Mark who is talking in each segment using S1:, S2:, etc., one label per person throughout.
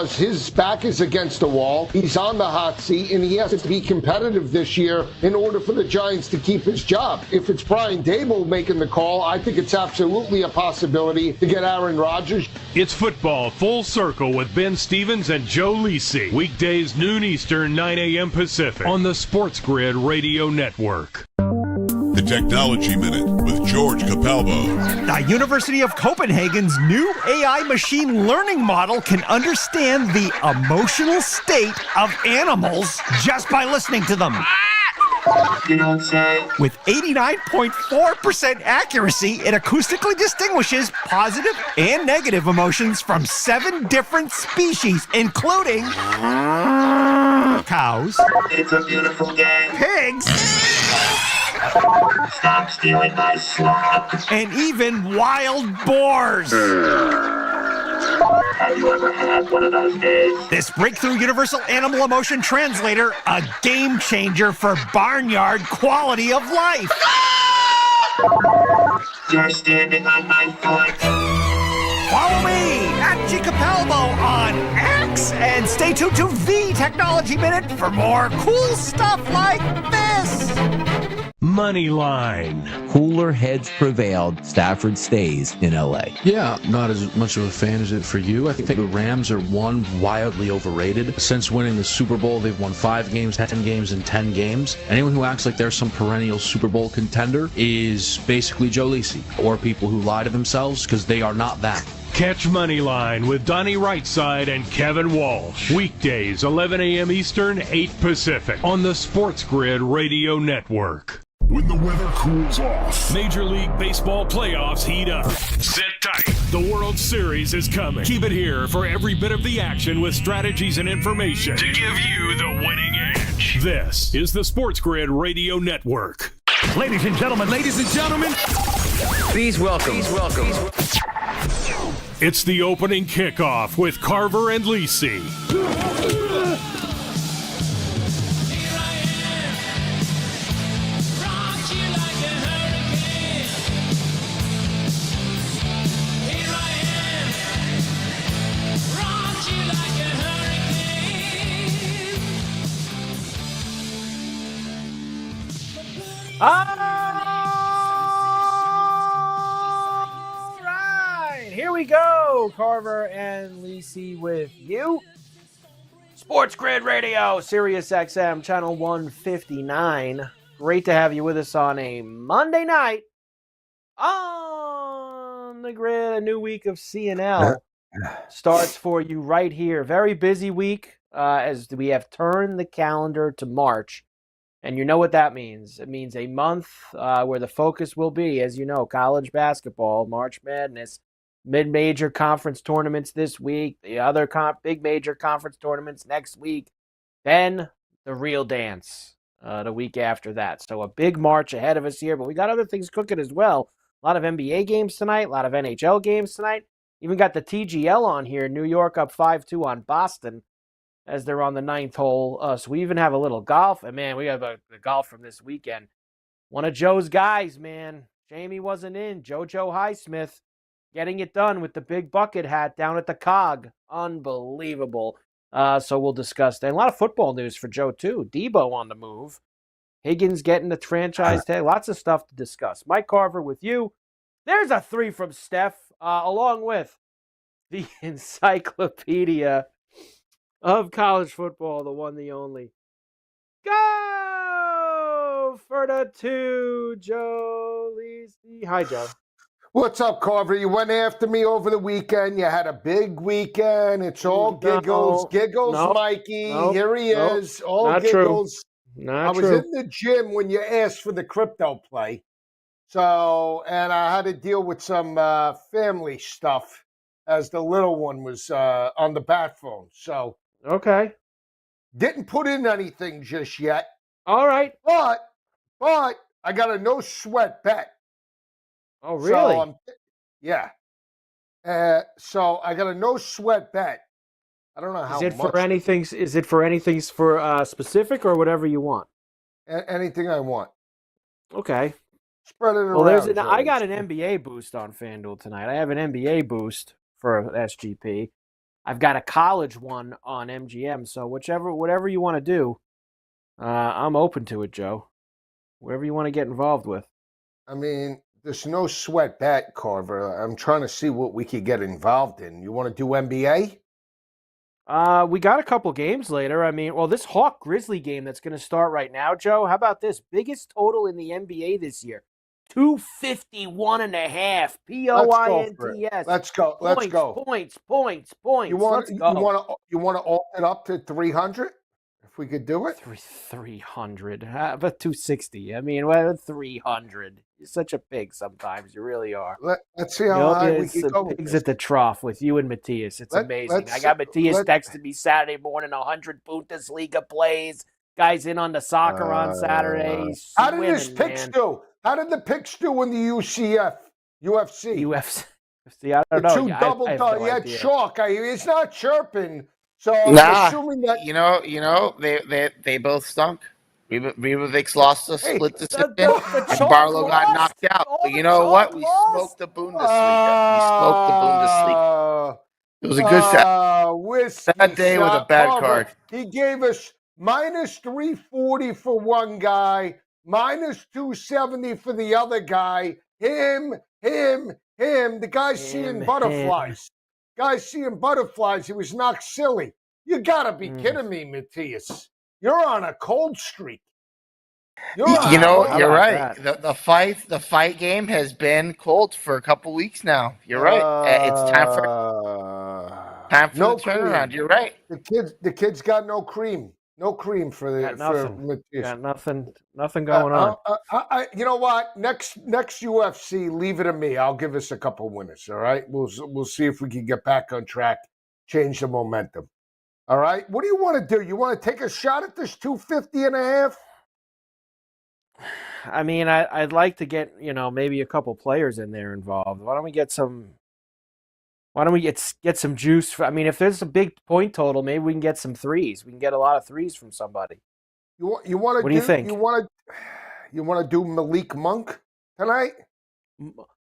S1: His back is against the wall. He's on the hot seat, and he has to be competitive this year in order for the Giants to keep his job. If it's Brian Daboll making the call, I think it's absolutely a possibility to get Aaron Rodgers.
S2: It's football full circle with Ben Stevens and Joe Lisi. Weekdays noon Eastern, 9 a.m. Pacific on the SportsGrid Radio Network.
S3: The Technology Minute with George Capalbo.
S4: The University of Copenhagen's new AI machine learning model can understand the emotional state of animals just by listening to them.
S5: You don't say.
S4: With 89.4% accuracy, it acoustically distinguishes positive and negative emotions from 7 different species, including cows,
S5: It's a beautiful day.
S4: pigs,
S5: Stop stealing my slop.
S4: and even wild boars.
S5: Have you ever had one of those days?
S4: This breakthrough universal animal emotion translator, a game changer for barnyard quality of life.
S5: You're standing on my foot.
S4: Follow me at G Capalbo on X and stay tuned to the Technology Minute for more cool stuff like this.
S2: Money line.
S6: Cooler heads prevailed. Stafford stays in LA.
S7: Yeah, not as much of a fan as it for you. I think the Rams are wildly overrated. Since winning the Super Bowl, they've won 5 games, 10 games, and 10 games. Anyone who acts like they're some perennial Super Bowl contender is basically Joe Lisi, or people who lie to themselves because they are not that.
S2: Catch Moneyline with Donnie Rightside and Kevin Walsh. Weekdays, 11 a.m. Eastern, 8 Pacific on the SportsGrid Radio Network.
S3: When the weather cools off.
S2: Major League Baseball playoffs heat up. Sit tight. The World Series is coming. Keep it here for every bit of the action with strategies and information to give you the winning edge. This is the SportsGrid Radio Network.
S4: Ladies and gentlemen,
S8: Please welcome.
S2: It's the opening kickoff with Carver and Lisi.
S9: All right, here we go. Carver and Lisi with you. SportsGrid Radio, Sirius XM, channel 159. Great to have you with us on a Monday night. On the grid, a new week of CNL starts for you right here. Very busy week as we have turned the calendar to March. And you know what that means. It means a month where the focus will be, as you know, college basketball, March Madness, mid-major conference tournaments this week, the other big major conference tournaments next week, then the real dance the week after that. So a big March ahead of us here, but we got other things cooking as well. A lot of NBA games tonight, a lot of NHL games tonight. Even got the TGL on here, New York up 5-2 on Boston, as they're on the 9th hole. So we even have a little golf. And, man, we have the golf from this weekend. One of Joe's guys, man. Jamie wasn't in. JoJo Highsmith getting it done with the big bucket hat down at the Cog. Unbelievable. So we'll discuss that. And a lot of football news for Joe, too. Debo on the move. Higgins getting the franchise tag. Lots of stuff to discuss. Mike Carver with you. There's a 3 from Steph, along with the encyclopedia of college football, the one, the only. Go for the 2, Joe Lisi. Hi, Joe.
S1: What's up, Carver? You went after me over the weekend. You had a big weekend. It's all giggles. Mikey. Here he is. All
S9: not
S1: giggles.
S9: True. Not
S1: I was
S9: true.
S1: in the gym when you asked for the crypto play. So, and I had to deal with some family stuff as the little one was on the bat phone. So,
S9: Okay.
S1: didn't put in anything just yet.
S9: All right.
S1: But I got a no sweat bet.
S9: Oh, really?
S1: So yeah. So I got a no sweat bet. I don't know how
S9: Is it
S1: much.
S9: for anything? Is it for anything for specific or whatever you want?
S1: Anything I want.
S9: Okay.
S1: Spread it around.
S9: Well, I
S1: George.
S9: got an NBA boost on FanDuel tonight. I have an NBA boost for SGP. I've got a college one on MGM. So whatever you want to do, I'm open to it, Joe. Whatever you want to get involved with.
S1: I mean, there's no sweat bet, Carver. I'm trying to see what we could get involved in. You want to do NBA?
S9: We got a couple games later. I mean, well, this Hawk Grizzly game that's going to start right now, Joe. How about this? Biggest total in the NBA this year. 251.5. POINTS.
S1: Let's go. Let's go.
S9: Points.
S1: You want
S9: Let's go.
S1: you want to alt it up to 300? If we could do it.
S9: 300. But 260. I mean, well, 300. You're such a pig sometimes. You really are.
S1: Let's see how high we can go with
S9: pigs
S1: this.
S9: at the trough with you and Matthias. It's amazing. I got Matthias texting me Saturday morning, 100 Bundesliga plays. Guys in on the soccer on Saturday.
S1: How did his picks do? How did the picks do in the UFC?
S9: I don't know.
S1: Two double.
S9: I have
S1: he
S9: no
S1: had
S9: idea.
S1: chalk. He's not chirping. So
S8: Nah,
S1: I'm assuming that
S8: they both stunk. Ribovics lost a split decision,
S9: the
S8: and
S9: chalk
S8: Barlow got
S9: lost.
S8: knocked out.
S9: All
S8: But
S9: the
S8: you know
S9: chalk
S8: what? We
S9: lost.
S8: smoked the Bundesliga. It was a good sad day with a bad card.
S1: He gave us minus 340 for one guy, minus 270 for the other guy. Him. The guy's seeing butterflies. Guy's seeing butterflies. He was knocked silly. You gotta be kidding me, Matthias. You're on a cold streak.
S8: You're right. The fight game has been cold for a couple weeks now. You're right. It's time for the turnaround. You're right.
S1: The kids got no cream. No cream for Matthias.
S9: Got nothing going on.
S1: You know what? Next UFC, leave it to me. I'll give us a couple winners. All right, we'll see if we can get back on track, change the momentum. All right. What do you want to do? You want to take a shot at this 250.5?
S9: I mean, I'd like to get maybe a couple players in there involved. Why don't we get some juice? I mean, if there's a big point total, maybe we can get some threes. We can get a lot of threes from somebody.
S1: You want to?
S9: What do you think?
S1: You want to do Malik Monk tonight?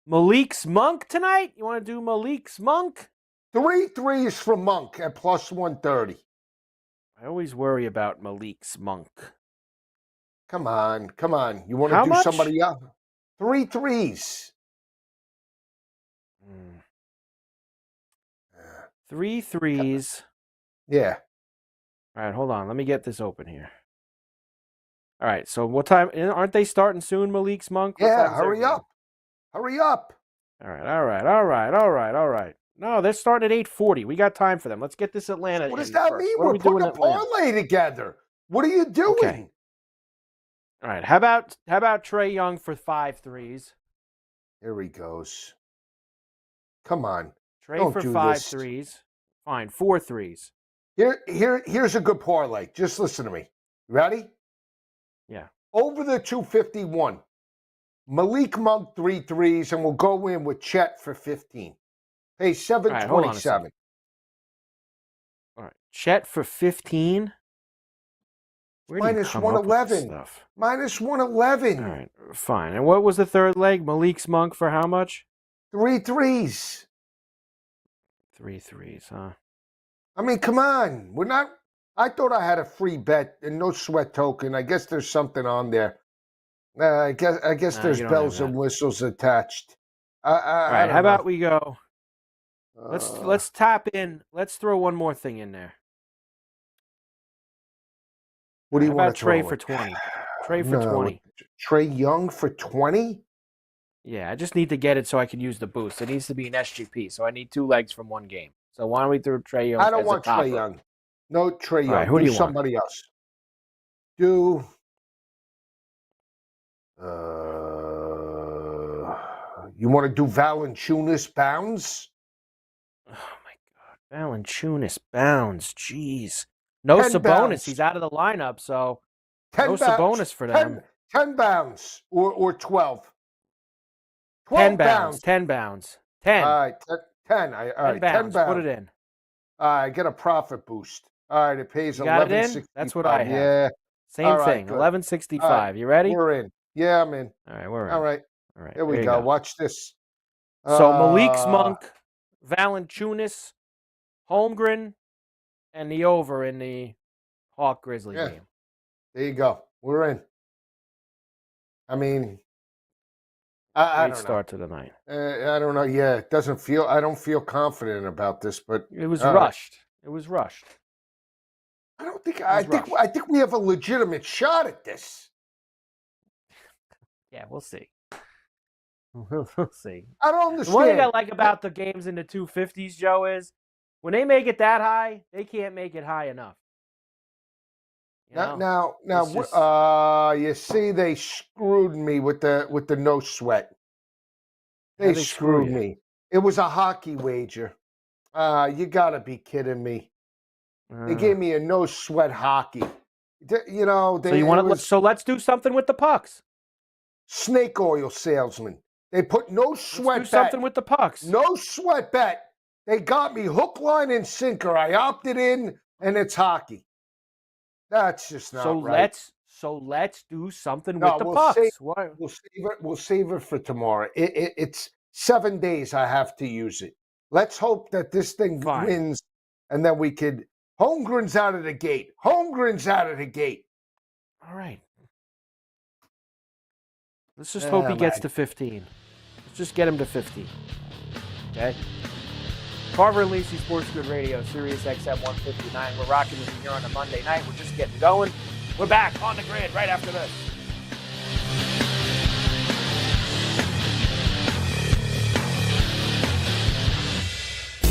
S9: Malik's Monk tonight? You want to do Malik's Monk?
S1: 3 threes for Monk at plus 130.
S9: I always worry about Malik's Monk.
S1: Come on. You want to do somebody else? 3 threes.
S9: 3 threes.
S1: Yeah.
S9: All right, hold on. Let me get this open here. All right, so what time? Aren't they starting soon, Malik's Monk?
S1: Yeah, hurry up.
S9: All right. No, they're starting at 8:40. We got time for them. Let's get this Atlanta.
S1: What does that mean?
S9: We're
S1: putting a parlay together. What are you doing?
S9: Okay. All right. How about Trae Young for 5 threes?
S1: Here he goes. Come on.
S9: Trae for 5 threes. Fine. 4 threes.
S1: Here's a good parlay. Just listen to me. Ready?
S9: Yeah.
S1: Over the 251. Malik Monk 3 threes, and we'll go in with Chet for 15. Hey, 727.
S9: All right. Chet for 15.
S1: Minus 111. Minus 111.
S9: All right. Fine. And what was the third leg? Malik's Monk for how much?
S1: 3 threes.
S9: 3 threes, huh?
S1: I mean, come on. I thought I had a free bet and no sweat token. I guess there's something on there. I guess there's bells and whistles attached.
S9: All right. How about we go? Let's tap in. Let's throw one more thing in there.
S1: What do you want to
S9: Trae for 20? Trae for 20.
S1: Trae Young for 20?
S9: Yeah, I just need to get it so I can use the boost. It needs to be an SGP, so I need 2 legs from one game. So why don't we throw Trae Young?
S1: I don't want Trae Young. No Trae Young.
S9: Right, who do you
S1: somebody
S9: want?
S1: else. Do you want to do Valanciunas bounds?
S9: Oh my God, Valanciunas bounds. Jeez, no Sabonis.
S1: Bounds.
S9: He's out of the lineup, so no Sabonis for them.
S1: 10 bounds or 12.
S9: 10 bounds. 10 bounds. 10.
S1: All right, 10. All right, 10 bounds.
S9: Put it in.
S1: All right, get a profit boost. All right, it pays $11.65.
S9: That's what I have.
S1: Yeah.
S9: Same thing. $11.65. Right, you ready?
S1: We're in. Yeah, I'm in.
S9: All right, we're in.
S1: All right. Here we go. Watch this.
S9: So Malik's Monk, Valanciunas, Holmgren and the over in the Hawk Grizzly game.
S1: There you go. We're in. I mean, I don't
S9: start to the night.
S1: I don't know. Yeah, it doesn't feel. I don't feel confident about this, but
S9: it was rushed. It was rushed.
S1: I don't think. I think we have a legitimate shot at this.
S9: Yeah, we'll see. We'll see.
S1: I don't understand.
S9: One thing I like about the games in the 250s, Joe, is when they make it that high, they can't make it high enough.
S1: Now, you see, they screwed me with the no sweat. They screwed me. It was a hockey wager. You got to be kidding me. They gave me a no sweat hockey. You know,
S9: so let's do something with the pucks.
S1: Snake oil salesman. They put no sweat.
S9: Let's do something with the pucks.
S1: No sweat bet. They got me hook, line, and sinker. I opted in, and it's hockey. That's just not right.
S9: Let's do something with the pucks.
S1: We'll save it for tomorrow. It's 7 days. I have to use it. Let's hope that this thing wins, and then we could. Holmgren's out of the gate. Holmgren's out of the gate.
S9: All right. Let's just hope he gets to 15. Let's just get him to 15. Okay. Carver and Lisi, SportsGrid Radio, Sirius XM 159. We're rocking with you here on a Monday night. We're just getting going. We're back on the grid right after this.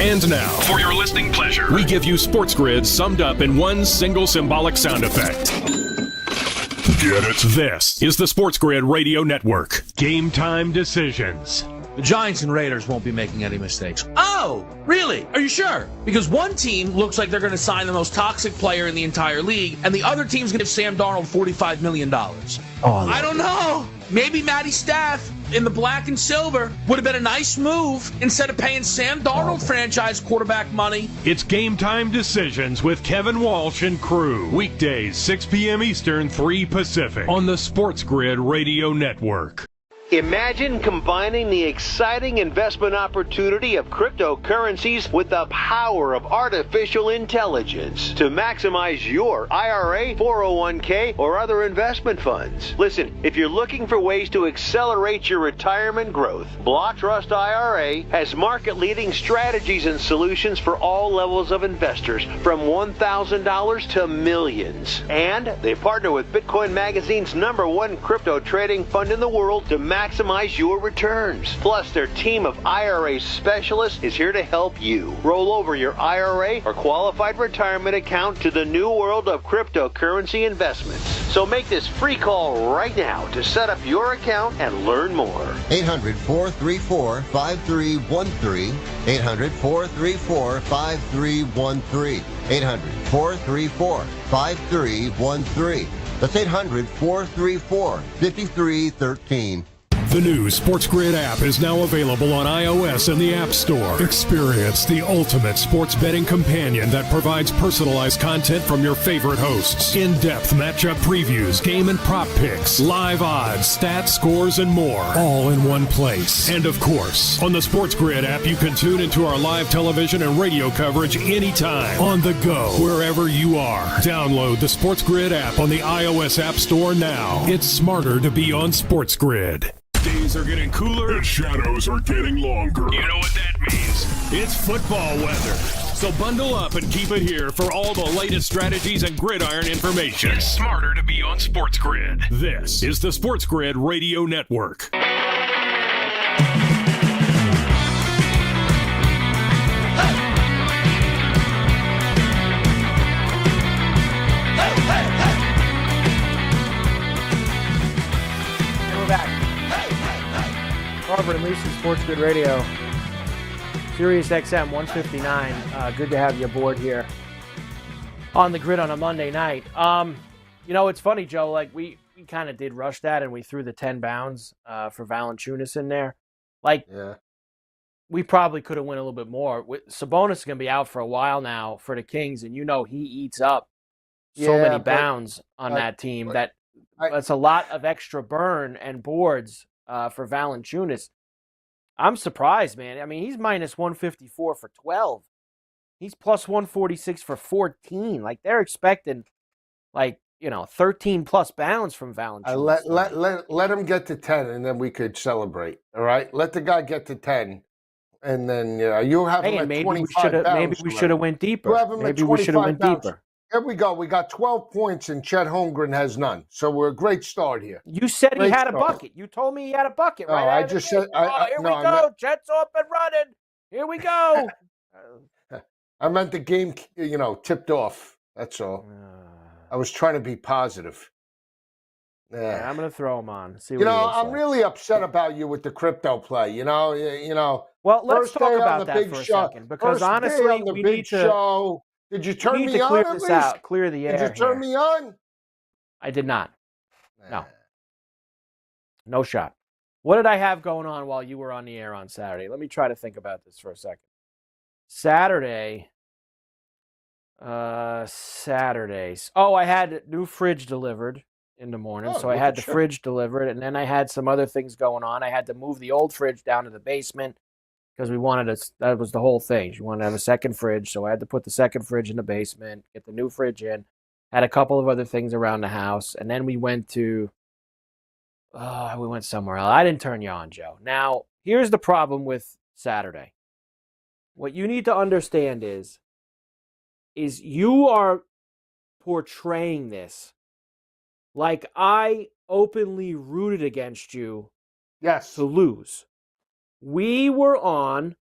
S2: And now, for your listening pleasure, we give you SportsGrid summed up in one single symbolic sound effect. Get it? This is the SportsGrid Radio Network. Game time decisions.
S7: The Giants and Raiders won't be making any mistakes. Oh, really? Are you sure? Because one team looks like they're going to sign the most toxic player in the entire league, and the other team's going to give Sam Darnold $45 million. I don't know. Maybe Matty Staff in the black and silver would have been a nice move instead of paying Sam Darnold franchise quarterback money.
S2: It's Game Time Decisions with Kevin Walsh and crew. Weekdays, 6 p.m. Eastern, 3 Pacific on the SportsGrid Radio Network.
S10: Imagine combining the exciting investment opportunity of cryptocurrencies with the power of artificial intelligence to maximize your IRA, 401k, or other investment funds. Listen, if you're looking for ways to accelerate your retirement growth, Block Trust IRA has market-leading strategies and solutions for all levels of investors, from $1,000 to millions. And they partner with Bitcoin Magazine's #1 crypto trading fund in the world to maximize your returns. Plus, their team of IRA specialists is here to help you roll over your IRA or qualified retirement account to the new world of cryptocurrency investments. So make this free call right now to set up your account and learn more.
S11: 800-434-5313. 800-434-5313. 800-434-5313. That's 800-434-5313.
S2: The new SportsGrid app is now available on iOS and the App Store. Experience the ultimate sports betting companion that provides personalized content from your favorite hosts, in-depth matchup previews, game and prop picks, live odds, stats, scores, and more, all in one place. And of course, on the SportsGrid app, you can tune into our live television and radio coverage anytime, on the go, wherever you are. Download the SportsGrid app on the iOS App Store now. It's smarter to be on SportsGrid. Days are getting cooler and shadows are getting longer. You know what that means? It's football weather. So bundle up and keep it here for all the latest strategies and gridiron information. It's smarter to be on SportsGrid. This is the SportsGrid Radio Network.
S9: And we're back. Carver and Lisi, SportsGrid Radio, Sirius XM 159. Good to have you aboard here on the grid on a Monday night. You know, it's funny, Joe. Like we kind of did rush that, and we threw the 10 bounds for Valanciunas in there. Like, we probably could have went a little bit more. Sabonis is going to be out for a while now for the Kings, and you know he eats up so many bounds on that team. That's a lot of extra burn and boards for Valanciunas. I'm surprised, man. I mean, he's minus 154 for 12 He's plus 146 for 14. Like, they're expecting, 13 plus bounds from Valanciunas.
S1: Let him get to 10, and then we could celebrate. All right, let the guy get to 10, and then you have him at 25 pounds.
S9: Maybe we should have went deeper.
S1: You have him
S9: Maybe
S1: at 25
S9: we should have went
S1: pounds.
S9: deeper.
S1: Here we go. We got 12 points, and Chet Holmgren has none. So we're a great start here.
S9: You said he had a bucket. You told me he had a bucket, right?
S1: I just said.
S9: Here we go. Chet's up and running. Here we go.
S1: I meant the game, tipped off. That's all. I was trying to be positive.
S9: Yeah, I'm gonna throw him on. See what
S1: I'm really upset about you with the crypto play.
S9: Well, let's talk about that for a second, because honestly, we need to.
S1: Did you turn me on?
S9: Clear this out. Clear the air.
S1: Did you turn me on?
S9: I did not. No shot. What did I have going on while you were on the air on Saturday? Let me try to think about this for a second. Saturdays. Oh, I had a new fridge delivered in the morning. So I had the fridge delivered, and then I had some other things going on. I had to move the old fridge down to the basement because we wanted to, that was the whole thing. We wanted to have a second fridge, so I had to put the second fridge in the basement, get the new fridge in, had a couple of other things around the house, and then we went somewhere else. I didn't turn you on, Joe. Now, here's the problem with Saturday. What you need to understand is you are portraying this like I openly rooted against you to lose. We were on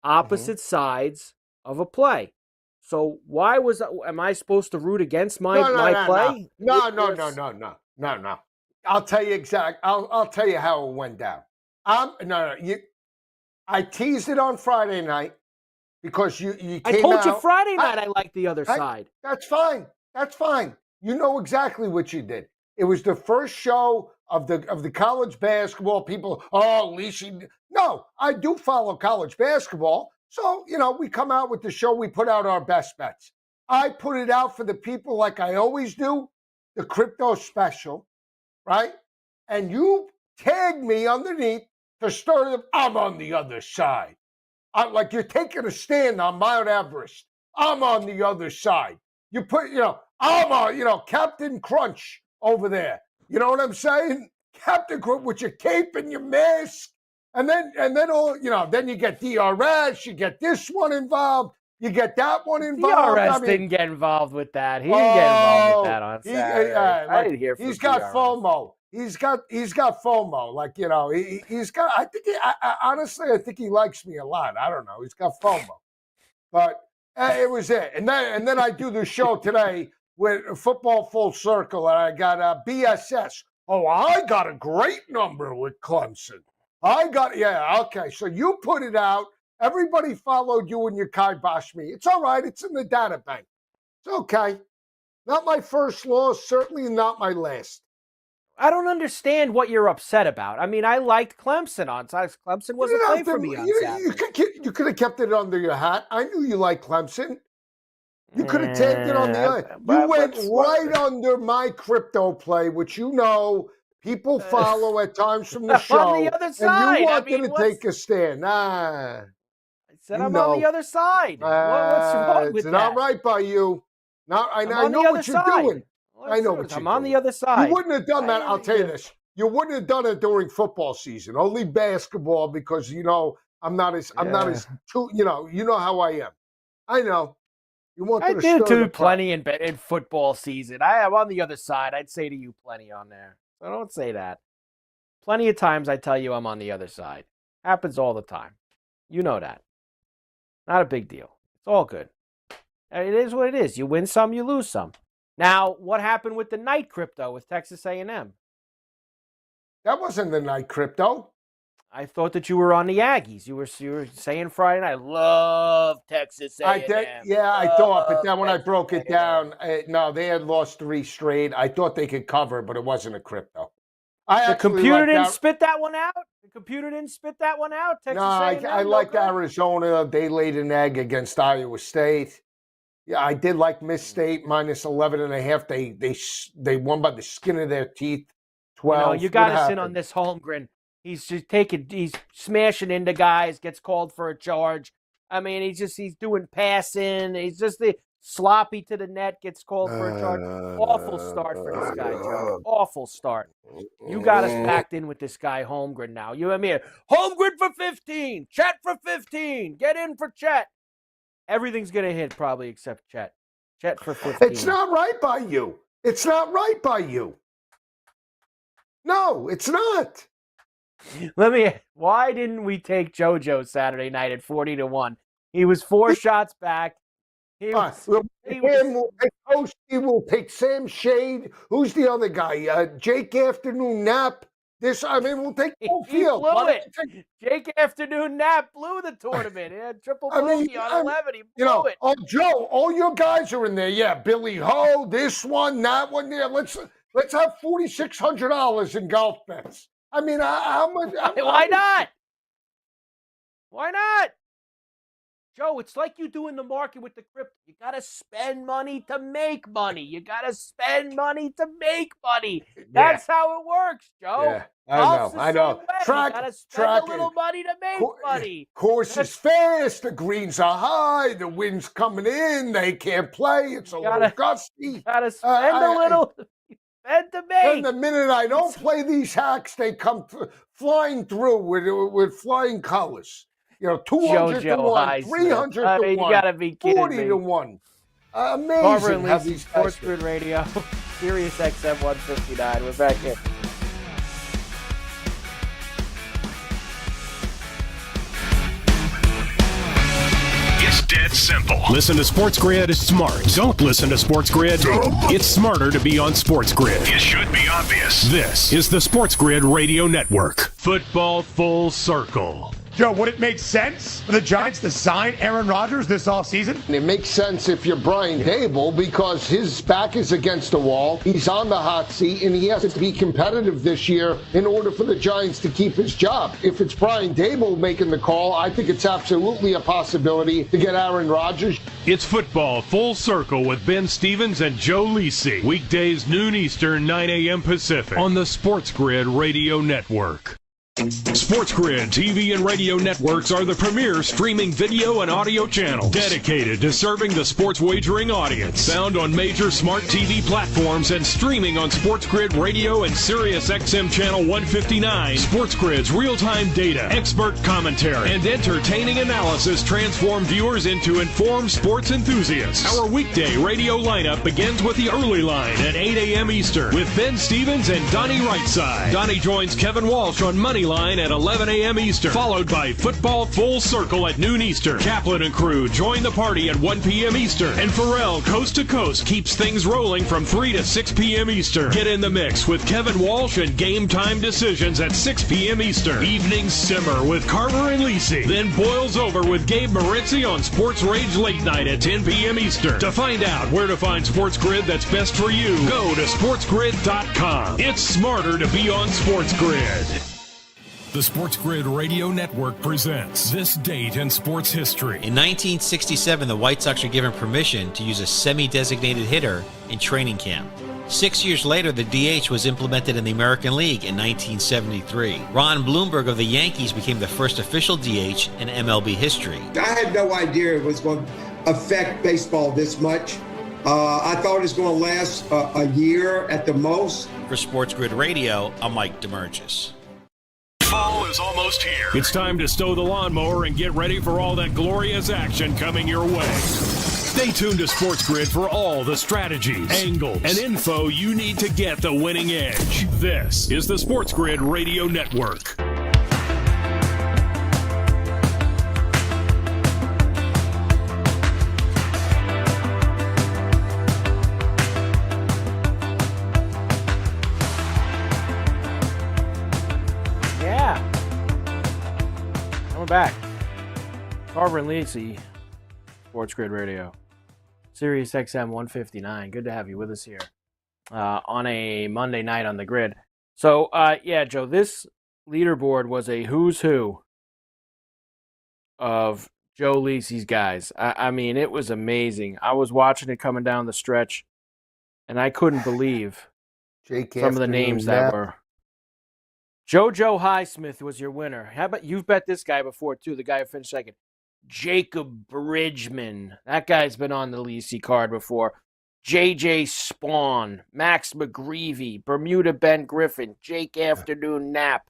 S9: opposite sides of a play. So why am I supposed to root against my play?
S1: No. I'll tell you I'll tell you how it went down. I teased it on Friday night because you came out.
S9: I told you Friday night I liked the other side.
S1: That's fine. You know exactly what you did. It was the first show of the college basketball. People, Lisi. No, I do follow college basketball. So, we come out with the show. We put out our best bets. I put it out for the people like I always do, the crypto special, right? And you tagged me underneath to stir them. I'm on the other side. Like you're taking a stand on Mount Everest. I'm on the other side. You put, I'm on, Captain Crunch over there. You know what I'm saying? Captain Crunch with your cape and your mask. And then all, then you get DRS, you get this one involved, you get that one involved.
S9: DRS didn't get involved with that. He didn't get involved with that on Saturday. I didn't hear from
S1: He's got
S9: DRS.
S1: FOMO. He's got FOMO. Like, he's got, honestly, I think he likes me a lot. I don't know. He's got FOMO. But it was it. And then I do the show today with Football Full Circle, and I got BSS. Oh, I got a great number with Clemson. Okay. So you put it out. Everybody followed you and you kiboshed me. It's all right. It's in the data bank. It's okay. Not my first loss, certainly not my last.
S9: I don't understand what you're upset about. I mean, I liked Clemson on Saturday. Clemson wasn't playing for me on Saturday.
S1: You could have kept it under your hat. I knew you liked Clemson. You could have tagged it on the other. You went right under my crypto play, which people follow at times from the show.
S9: On the other side.
S1: And you wanted to take a stand.
S9: I said I'm on the other side. What's wrong with that?
S1: It's not right by you. I know what you're doing. I know what you're doing.
S9: I'm on the other side.
S1: You wouldn't have done that. I'll tell you this. You wouldn't have done it during football season. Only basketball because I'm not as too. You know how I am. I know.
S9: I did too plenty in football season. I am on the other side. I'd say to you plenty on there. So don't say that. Plenty of times I tell you I'm on the other side. Happens all the time. You know that. Not a big deal. It's all good. It is what it is. You win some, you lose some. Now, what happened with the night crypto with Texas A&M?
S1: That wasn't the night crypto.
S9: I thought that you were on the Aggies. You were saying Friday night, I love Texas A&M.
S1: I did, I thought, but then when I broke it down, no, they had lost 3 straight. I thought they could cover, but it wasn't a crypto.
S9: The computer didn't spit that one out? The computer didn't spit that one out? Texas A&M?
S1: I liked Arizona. They laid an egg against Iowa State. Yeah, I did like Miss State minus 11.5. They won by the skin of their teeth. 12.
S9: You got to sit on this Holmgren. He's smashing into guys, gets called for a charge. I mean, he's doing passing. He's just the sloppy to the net, gets called for a charge. Awful start for this guy, Joe. Awful start. You got us backed in with this guy, Holmgren, now. Holmgren for 15. Chet for 15. Get in for Chet. Everything's going to hit probably except Chet. Chet for 15.
S1: It's not right by you. It's not right by you. No, it's not.
S9: Why didn't we take JoJo Saturday night at 40-1? He was 4 shots back.
S1: We'll take Sam Shade. Who's the other guy? Jake Afternoon Nap. We'll take the whole field.
S9: He blew it. Jake Afternoon Nap blew the tournament. He had triple bogey on 11. He blew it.
S1: Oh, Joe, all your guys are in there. Yeah, Billy Ho, this one, that one. There. Let's have $4,600 in golf bets. I mean, how much?
S9: Why not? Why not? Joe, it's like you do in the market with the crypto. You got to spend money to make money. That's how it works, Joe.
S1: Yeah, I know.
S9: You got to spend a little money to make money.
S1: Course is fast. The greens are high. The wind's coming in. They can't play. It's a little gusty.
S9: You got to spend a little. Spend to make.
S1: And the minute I don't play these hacks, they come flying through with flying colors. 200 to 1, 300 to 1,
S9: you gotta be kidding
S1: 40
S9: me.
S1: to 1. Amazing.
S9: Carver and
S1: how
S9: Lisi,
S1: these guys
S9: SportsGrid Radio, Sirius XM 159. We're back here.
S2: It's dead simple. Listen to SportsGrid is smart. Don't listen to SportsGrid. It's smarter to be on SportsGrid. It should be obvious. This is the SportsGrid Radio Network. Football Full Circle.
S4: Joe, would it make sense for the Giants to sign Aaron Rodgers this offseason?
S1: It makes sense if you're Brian Dable because his back is against the wall. He's on the hot seat, and he has to be competitive this year in order for the Giants to keep his job. If it's Brian Dable making the call, I think it's absolutely a possibility to get Aaron Rodgers.
S2: It's Football Full Circle with Ben Stevens and Joe Lisi. Weekdays noon Eastern, 9 a.m. Pacific on the SportsGrid Radio Network. SportsGrid TV and radio networks are the premier streaming video and audio channels dedicated to serving the sports wagering audience. Found on major smart TV platforms and streaming on SportsGrid Radio and Sirius XM Channel 159. SportsGrid's real-time data, expert commentary, and entertaining analysis transform viewers into informed sports enthusiasts. Our weekday radio lineup begins with the early line at 8 a.m. Eastern with Ben Stevens and Donnie Rightside. Donnie joins Kevin Walsh on Money Line at 11 a.m. Eastern, followed by Football Full Circle at noon Eastern. Kaplan and crew join the party at 1 p.m. Eastern, and Pharrell Coast to Coast keeps things rolling from 3 to 6 p.m. Eastern. Get in the mix with Kevin Walsh and Game Time Decisions at 6 p.m. Eastern. Evenings simmer with Carver and Lisi, then boils over with Gabe Moritzi on Sports Rage Late Night at 10 p.m. Eastern. To find out where to find SportsGrid that's best for you, go to sportsgrid.com. It's smarter to be on SportsGrid. The SportsGrid Radio Network presents This Date in Sports History.
S12: In 1967, the White Sox were given permission to use a semi-designated hitter in training camp. 6 years later, the DH was implemented in the American League in 1973. Ron Blomberg of the Yankees became the first official DH in MLB history.
S13: I had no idea it was going to affect baseball this much. I thought it was going to last a year at the most.
S12: For SportsGrid Radio, I'm Mike DeMurgis.
S2: Fall is almost here. It's time to stow the lawnmower and get ready for all that glorious action coming your way. Stay tuned to SportsGrid for all the strategies, angles, and info you need to get the winning edge. This is the SportsGrid Radio Network.
S9: Back. Carver and Lisi, SportsGrid Radio, Sirius XM 159. Good to have you with us here on a Monday night on the grid. So, Joe, this leaderboard was a who's who of Joe Lisi's guys. I mean, it was amazing. I was watching it coming down the stretch, and I couldn't believe some of the names that were. JoJo Highsmith was your winner. How about you've bet this guy before too? The guy who finished second, Jacob Bridgman. That guy's been on the Lisi card before. J.J. Spawn, Max McGreevy, Bermuda Ben Griffin, Jake Afternoon Nap.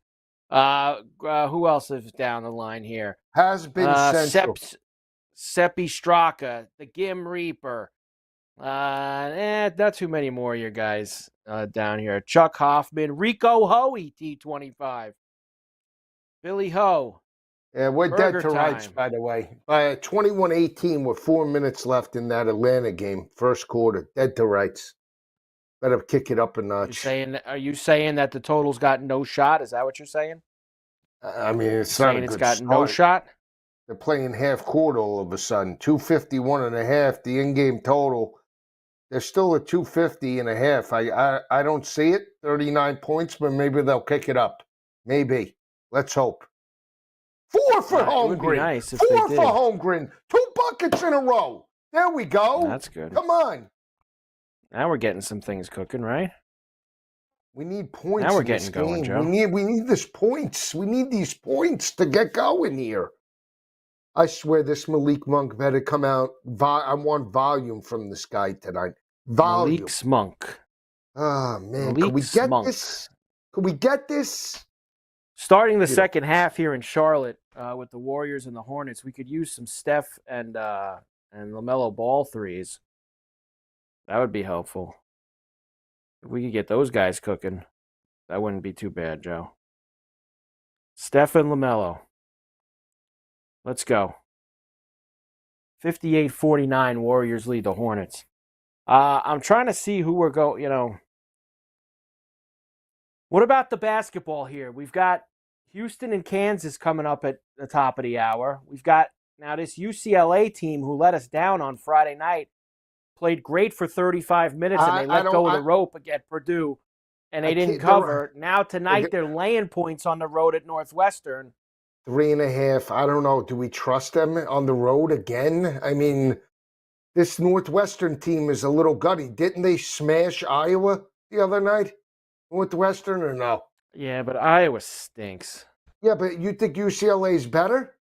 S9: Who else is down the line here?
S1: Has been central.
S9: Seppi Straka, the Gim Reaper. Not too many more of your guys down here. Chuck Hoffman, Rico Hoey, T25. Billy Ho.
S1: Yeah, we're
S9: Burger
S1: dead to
S9: time.
S1: rights, by the way. 21-18 with 4 minutes left in that Atlanta game, first quarter. Dead to rights. Better kick it up a notch.
S9: Are you saying that the total's got no shot? Is that what you're saying?
S1: I mean, it's not a good
S9: it's got
S1: start.
S9: no shot?
S1: They're playing half court all of a sudden. 251.5, the in-game total. They're still at 250.5. I don't see it. 39 points, but maybe they'll kick it up. Maybe. Let's hope. 4 for Holmgren.
S9: It would be nice if
S1: 4
S9: they did.
S1: for Holmgren. 2 buckets in a row. There we go.
S9: That's good.
S1: Come on.
S9: Now we're getting some things cooking, right?
S1: We need points.
S9: Now we're
S1: in
S9: getting
S1: this
S9: going,
S1: game.
S9: Joe.
S1: We need this points. We need these points to get going here. I swear this Malik Monk better come out. I want volume from this guy tonight. Volume.
S9: Malik Monk.
S1: Oh, man.
S9: Malik
S1: Can we get
S9: Monk.
S1: this? Can we get this?
S9: Starting the second half here in Charlotte with the Warriors and the Hornets, we could use some Steph and LaMelo Ball threes. That would be helpful. If we could get those guys cooking, that wouldn't be too bad, Joe. Steph and LaMelo. Let's go. 58-49, Warriors lead the Hornets. I'm trying to see who we're going, What about the basketball here? We've got Houston and Kansas coming up at the top of the hour. We've got now this UCLA team who let us down on Friday night, played great for 35 minutes, and they let go of the rope at Purdue, and they didn't cover. Now tonight they're laying points on the road at Northwestern.
S1: 3.5. I don't know. Do we trust them on the road again? I mean, this Northwestern team is a little gutty. Didn't they smash Iowa the other night? Northwestern or no?
S9: Yeah, but Iowa stinks.
S1: Yeah, but you think UCLA's better?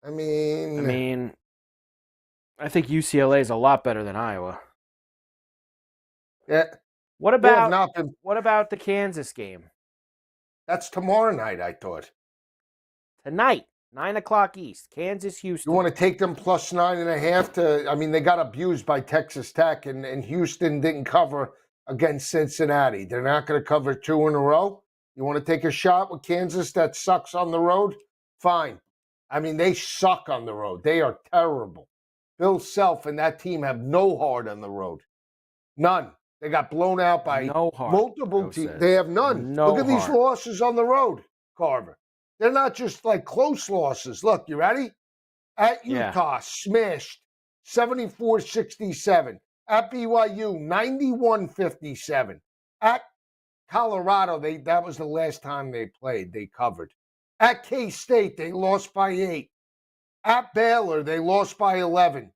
S1: I mean,
S9: I think UCLA is a lot better than Iowa.
S1: Yeah.
S9: What about the Kansas game?
S1: That's tomorrow night, I thought.
S9: Tonight, 9 o'clock East, Kansas, Houston.
S1: You want to take them plus 9.5 they got abused by Texas Tech, and Houston didn't cover against Cincinnati. They're not going to cover 2 in a row. You want to take a shot with Kansas that sucks on the road? Fine. They suck on the road. They are terrible. Bill Self and that team have no heart on the road. None. They got blown out by multiple teams. They have none. Look at these losses on the road, Carver. They're not just like close losses. Look, you ready? At Utah, smashed 74-67. At BYU, 91-57. At Colorado, that was the last time they played. They covered. At K-State, they lost by 8. At Baylor, they lost by 11.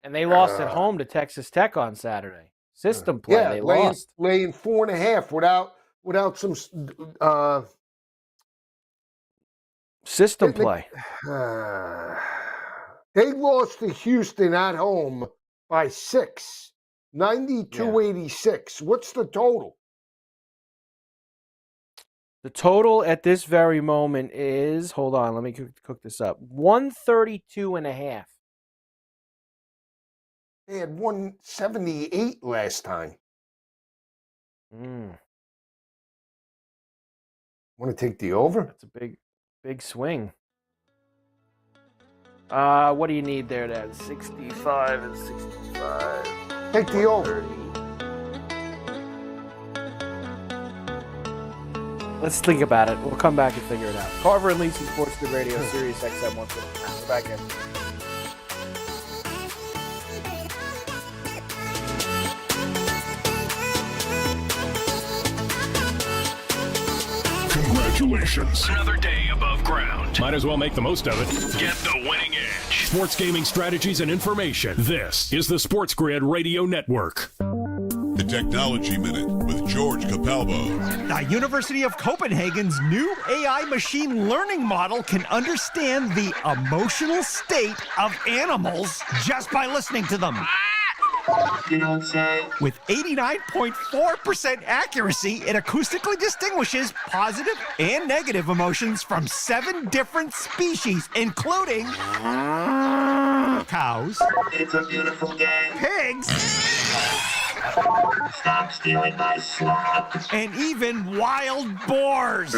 S9: And they lost at home to Texas Tech on Saturday. System play, they lost.
S1: Laying 4.5 without some
S9: system play.
S1: They lost to Houston at home by 6, 92-86. What's the total?
S9: The total at this very moment is, hold on, let me cook this up, 132.5.
S1: They had 178 last time. Want to take the over?
S9: That's a big swing. What do you need there, Dad? 65 and 65.
S1: Take the over.
S9: Let's think about it. We'll come back and figure it out. Carver and Lisi, SportsGrid Radio, Sirius XM 150. We're back in.
S2: Congratulations. Another day above ground. Might as well make the most of it. Get the winning edge. Sports gaming strategies and information. This is the SportsGrid Radio Network.
S3: The Technology Minute with George Capalbo.
S4: The University of Copenhagen's new AI machine learning model can understand the emotional state of animals just by listening to them.
S5: You don't say.
S4: With 89.4% accuracy, it acoustically distinguishes positive and negative emotions from 7 different species, including cows,
S5: It's a beautiful game.
S4: pigs,
S5: Stop stealing my slop.
S4: and even wild boars.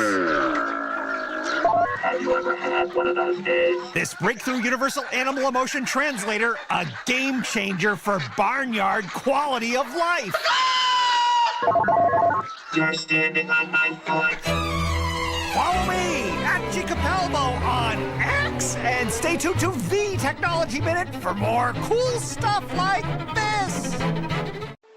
S5: Have you ever had one of those days?
S4: This breakthrough universal animal emotion translator, a game changer for barnyard quality of life.
S5: You're standing on my foot.
S4: Follow me at Capalbo on X and stay tuned to the Technology Minute for more cool stuff like this.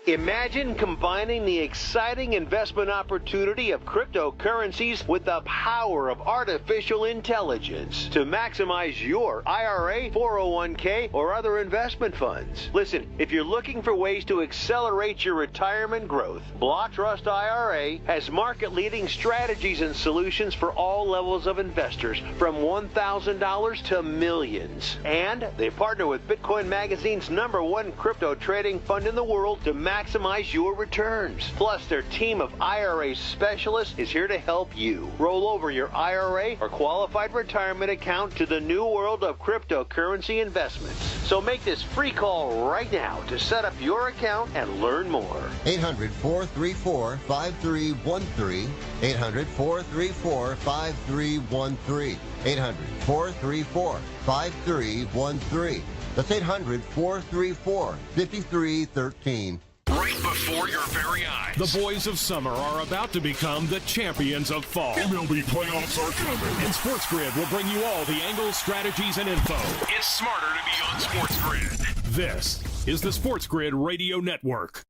S10: Imagine combining the exciting investment opportunity of cryptocurrencies with the power of artificial intelligence to maximize your IRA, 401k, or other investment funds. Listen, if you're looking for ways to accelerate your retirement growth, Block Trust IRA has market-leading strategies and solutions for all levels of investors, from $1,000 to millions. And they partner with Bitcoin Magazine's #1 crypto trading fund in the world to maximize your returns. Plus, their team of IRA specialists is here to help you roll over your IRA or qualified retirement account to the new world of cryptocurrency investments. So make this free call right now to set up your account and learn more.
S11: 800-434-5313. 800-434-5313. 800-434-5313. That's 800-434-5313.
S2: Right before your very eyes, the boys of summer are about to become the champions of fall.
S3: MLB playoffs are coming.
S2: And SportsGrid will bring you all the angles, strategies, and info. It's smarter to be on SportsGrid. This is the SportsGrid Radio Network.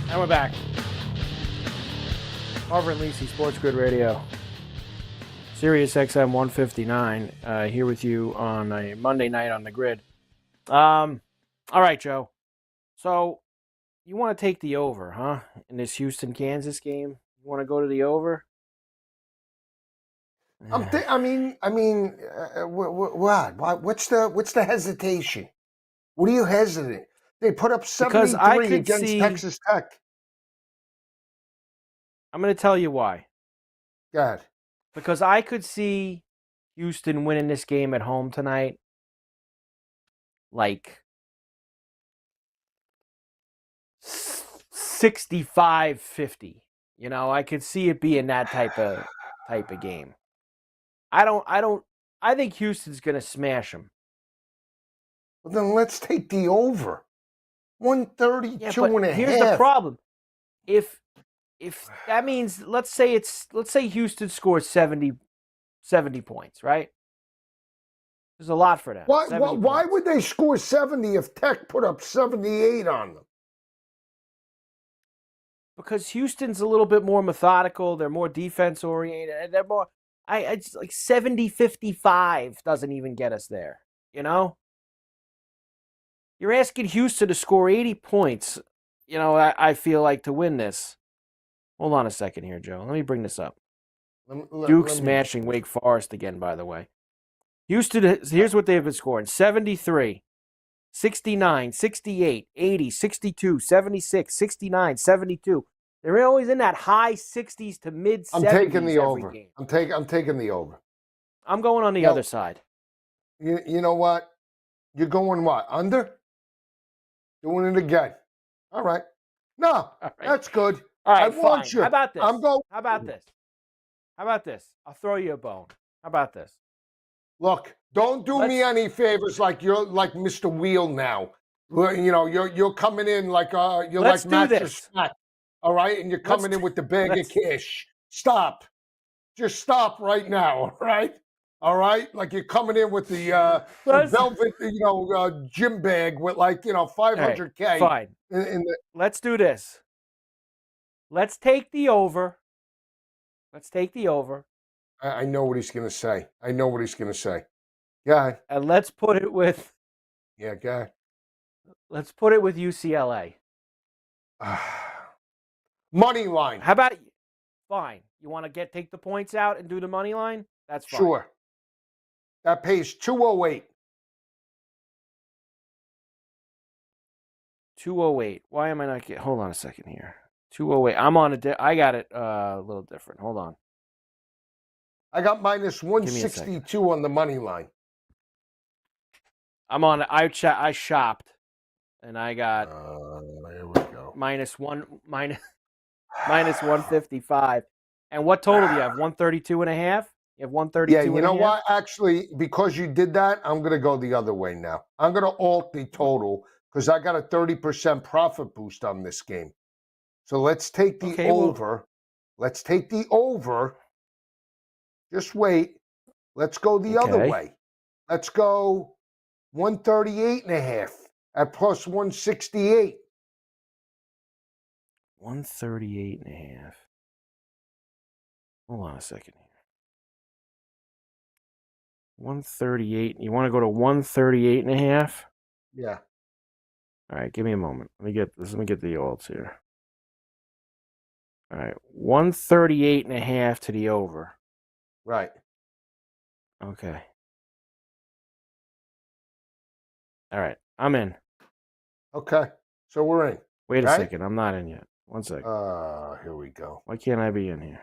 S9: And we're back. Carver and Lisi, SportsGrid Radio. Sirius XM 159, here with you on a Monday night on the grid. All right, Joe. So, you want to take the over, huh? In this Houston-Kansas game? You want to go to the over?
S1: What? What's the hesitation? What are you hesitant? They put up 73 against Texas Tech.
S9: I'm going to tell you why.
S1: Go ahead.
S9: Because I could see Houston winning this game at home tonight, like 65-50. You know, I could see it being that type of game. I think Houston's going to smash them.
S1: Well, then let's take the over. 132 and a half.
S9: Here's the problem. If that means, let's say Houston scores 70 points, right? There's a lot for them.
S1: Why would they score 70 if Tech put up 78 on them?
S9: Because Houston's a little bit more methodical. They're more defense oriented. And they're more. I just like 70-55 doesn't even get us there. You know. You're asking Houston to score 80 points. You know, I feel like to win this. Hold on a second here, Joe. Let me bring this up. Duke smashing Wake Forest again, by the way. Houston, here's what they've been scoring. 73, 69, 68, 80, 62, 76, 69, 72. They're always in that high 60s to mid 70s.
S1: I'm taking the over.
S9: Game.
S1: I'm taking the over.
S9: I'm going on the other side.
S1: You know what? You're going what? Under? Doing it again. All right. No, that's good.
S9: All right,
S1: I want you.
S9: How about this?
S1: I'm going.
S9: How about this? How about this? I'll throw you a bone. How about this?
S1: Look, don't do me any favors like you're like Mr. Wheel now. You know, you're coming in like you're
S9: Let's
S1: like
S9: do
S1: Matthew
S9: this.
S1: Snack, all right? And you're coming in with the bag of cash. Stop. Just stop right now, all right? All right? Like you're coming in with the velvet, gym bag with like, $500K.
S9: Right, fine. Let's do this. Let's take the over. Let's take the over.
S1: I know what he's going to say. Yeah.
S9: And let's put it with.
S1: Yeah, go ahead.
S9: Let's put it with UCLA.
S1: Money line.
S9: How about fine? You want to take the points out and do the money line? That's fine.
S1: Sure. That pays 208.
S9: 208. Why am I not getting? Hold on a second here. 208. I'm on I got it a little different. Hold on.
S1: I got minus 162 on the money line.
S9: I'm on. I shopped, and I got.
S1: There we go.
S9: Minus 155. And what total do you have? 132 and a half? You have 132
S1: Yeah, you know what? Actually, because you did that, I'm going to go the other way now. I'm going to alt the total because I got a 30% profit boost on this game. So let's take the over. Let's take the over. Just wait. Let's go the other way. Let's go 138 and a half at plus 168.
S9: 138 and a half. Hold on a second here. 138. You want to go to 138 and a half?
S1: Yeah.
S9: All right, give me a moment. Let me get the odds here. All right, 138 and a half to the over.
S1: Right.
S9: Okay. All right, I'm in.
S1: Okay, so we're in.
S9: Wait a second, I'm not in yet. 1 second.
S1: Here we go.
S9: Why can't I be in here?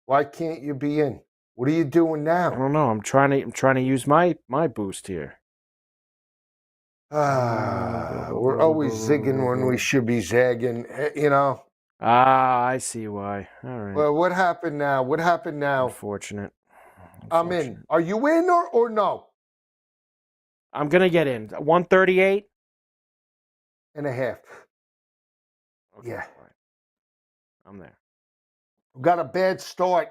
S1: Why can't you be in? What are you doing now?
S9: I don't know. I'm trying to use my boost here.
S1: We're always zigging when we should be zagging, you know.
S9: I see why. All right.
S1: Well, what happened now?
S9: Unfortunate.
S1: I'm in. Are you in or no?
S9: I'm going to get in. 138
S1: and a half.
S9: Okay,
S1: Yeah.
S9: fine. I'm there.
S1: Got a bad start.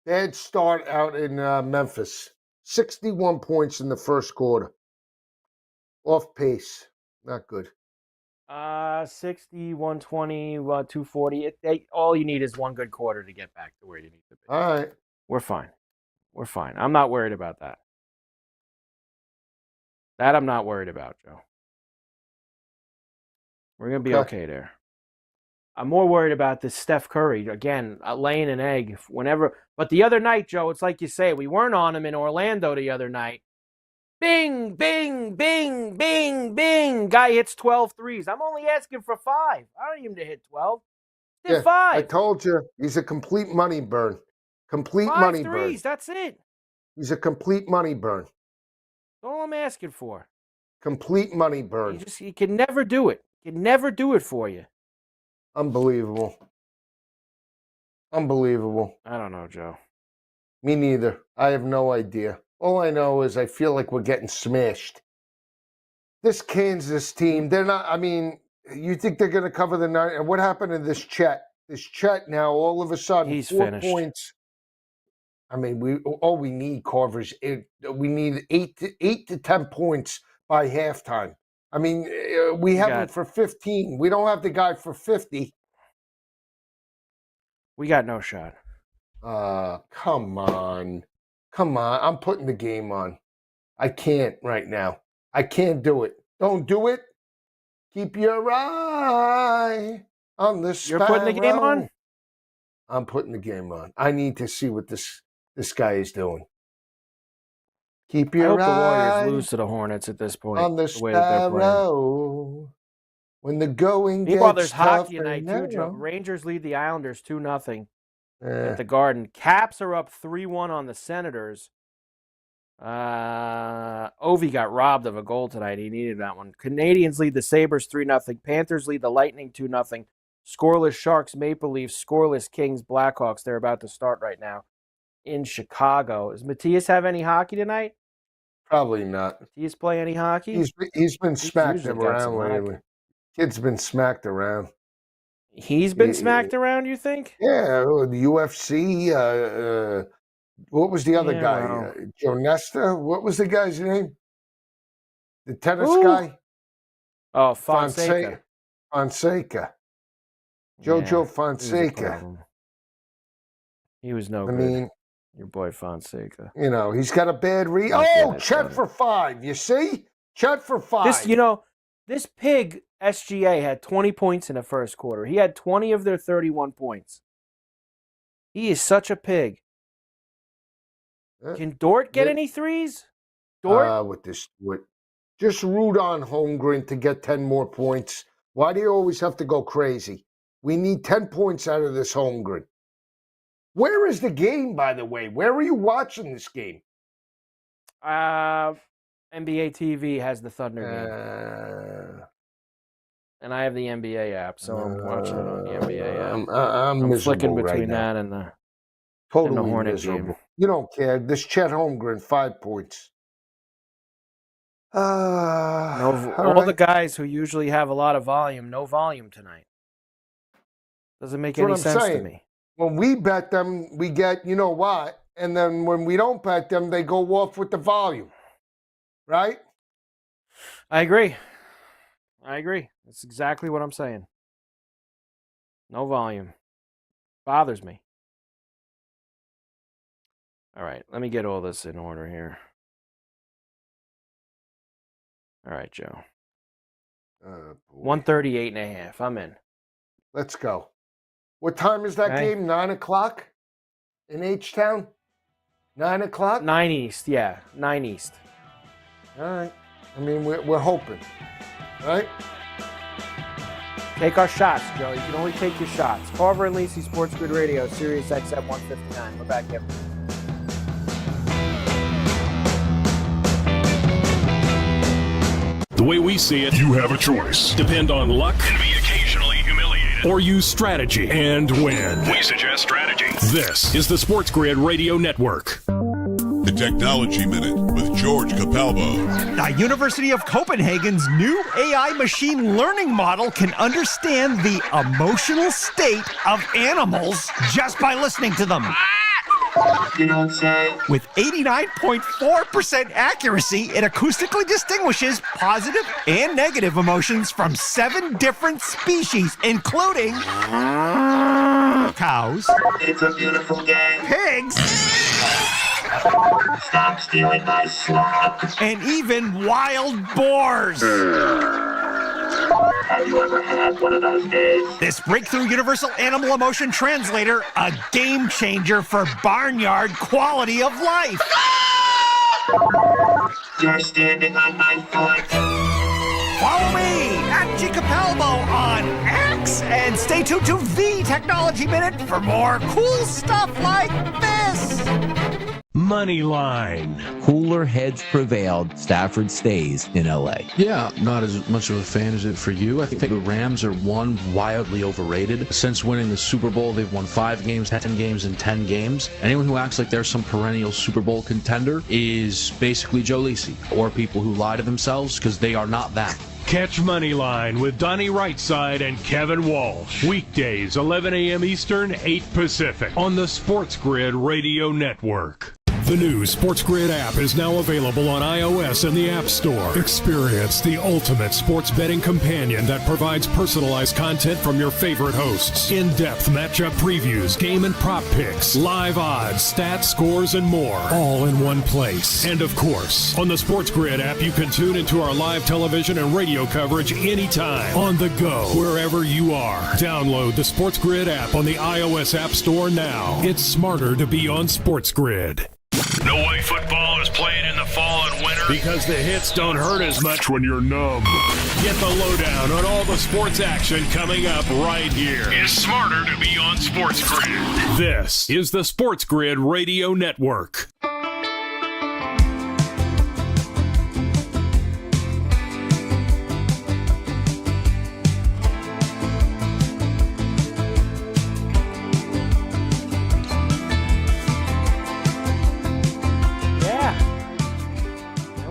S1: Bad start out in Memphis. 61 points in the first quarter. Off pace. Not good.
S9: 60, 120, 240. All you need is one good quarter to get back to where you need to be.
S1: All right.
S9: We're fine. I'm not worried about that. That I'm not worried about, Joe. We're going to be okay there. I'm more worried about this Steph Curry. Again, laying an egg whenever. But the other night, Joe, it's like you say, we weren't on him in Orlando the other night. Bing, bing, bing, bing, bing. Guy hits 12 threes. I'm only asking for 5. I don't need him to hit 12. Hit 5.
S1: I told you, he's a complete money burn. Complete
S9: 5
S1: money
S9: threes,
S1: burn.
S9: that's it.
S1: He's a complete money burn.
S9: That's all I'm asking for.
S1: Complete money burn.
S9: He can never do it. He can never do it for you.
S1: Unbelievable. Unbelievable.
S9: I don't know, Joe.
S1: Me neither. I have no idea. All I know is I feel like we're getting smashed. This Kansas team, they're not, I mean, you think they're going to cover the night? And what happened to this Chet? This Chet now, all of a sudden,
S9: He's
S1: 4
S9: finished.
S1: points. I mean, we need, Carver's, we need 8 to 10 points by halftime. I mean, we have him for 15. We don't have the guy for 50.
S9: We got no shot.
S1: Come on. Come on. I'm putting the game on. I can't right now. I can't do it. Don't do it. Keep your eye on the sparrow.
S9: You're putting the game on?
S1: I'm putting the game on. I need to see what this guy is doing. Keep your eye.
S9: I hope the Warriors lose to the Hornets at this point.
S1: On the sparrow. When the going gets
S9: Meanwhile, there's
S1: tough
S9: hockey tonight, too, Joe. Rangers lead the Islanders 2-0
S1: Yeah.
S9: at the Garden. Caps are up 3-1 on the Senators. Ovi got robbed of a goal tonight. He needed that one. Canadians lead the Sabres 3-0. Panthers lead the Lightning 2-0. Scoreless Sharks, Maple Leafs, scoreless Kings, Blackhawks. They're about to start right now in Chicago. Does Matthias have any hockey tonight?
S1: Probably not.
S9: Matthias play any hockey?
S1: He's been smacked around lately. Kid's been smacked around.
S9: He's been smacked around, you think?
S1: Yeah, the UFC. What was the other guy?
S9: Well.
S1: Joe Nesta? What was the guy's name? The tennis
S9: Who?
S1: guy?
S9: Oh, Fonseca.
S1: Fonseca. Jojo Fonseca.
S9: He was no good.
S1: I mean,
S9: your boy Fonseca.
S1: He's got a bad read. Chet for 5. You see? Chet for 5.
S9: This pig, SGA, had 20 points in the first quarter. He had 20 of their 31 points. He is such a pig. Can Dort get any threes? Dort?
S1: Just root on Holmgren to get 10 more points. Why do you always have to go crazy? We need 10 points out of this Holmgren. Where is the game, by the way? Where are you watching this game?
S9: NBA TV has the Thunder game. And I have the NBA app, so I'm watching it on the NBA app.
S1: I'm
S9: flicking between
S1: right
S9: that and the
S1: Hornet
S9: miserable
S1: game. You don't care. This Chet Holmgren, 5 points.
S9: All the guys who usually have a lot of volume, no volume tonight. Doesn't make any sense to me.
S1: When we bet them, we get, you know what? And then when we don't bet them, they go off with the volume. Right?
S9: I agree. That's exactly what I'm saying. No volume. Bothers me. All right, let me get all this in order here. All right, Joe. 138.5. I'm in.
S1: Let's go. What time is that game? 9 o'clock in H-Town? 9 o'clock?
S9: 9 East, yeah. 9 East.
S1: All right. I mean, we're hoping. Right?
S9: Take our shots, Joe. You can only take your shots. Carver and Lisi, SportsGrid Radio, Sirius XM 159. We're back here.
S2: The way we see it, you have a choice. Depend on luck and be occasionally humiliated. Or use strategy and win. We suggest strategy. This is the SportsGrid Radio Network.
S3: The Technology Minute with George Capalbo.
S4: The University of Copenhagen's new AI machine learning model can understand the emotional state of animals just by listening to them.
S5: You don't say.
S4: With 89.4% accuracy, it acoustically distinguishes positive and negative emotions from 7 different species, including cows,
S5: It's a beautiful game.
S4: pigs,
S5: Stop stealing my slop.
S4: and even wild boars.
S5: Have you ever had one of those days?
S4: This breakthrough universal animal emotion translator, a game changer for barnyard quality of life.
S5: You're standing on my foot.
S4: Follow me at G Capalbo on X and stay tuned to the Technology Minute for more cool stuff like this.
S2: Money line.
S6: Cooler heads prevailed. Stafford stays in LA.
S7: Yeah, not as much of a fan as it for you. I think the Rams are wildly overrated. Since winning the Super Bowl, they've won 5 games, 10 games, and 10 games. Anyone who acts like they're some perennial Super Bowl contender is basically Joe Lisi, or people who lie to themselves because they are not that.
S2: Catch Moneyline with Donnie Rightside and Kevin Walsh. Weekdays, 11 a.m. Eastern, 8 Pacific. On the SportsGrid Radio Network. The new SportsGrid app is now available on iOS and the App Store. Experience the ultimate sports betting companion that provides personalized content from your favorite hosts. In-depth matchup previews, game and prop picks, live odds, stats, scores, and more. All in one place. And of course, on the SportsGrid app, you can tune into our live television and radio coverage anytime. On the go, wherever you are. Download the SportsGrid app on the iOS App Store now. It's smarter to be on SportsGrid. No way football is played in the fall and winter because the hits don't hurt as much when you're numb. Get the lowdown on all the sports action coming up right here. It's smarter to be on SportsGrid. This is the SportsGrid Radio Network.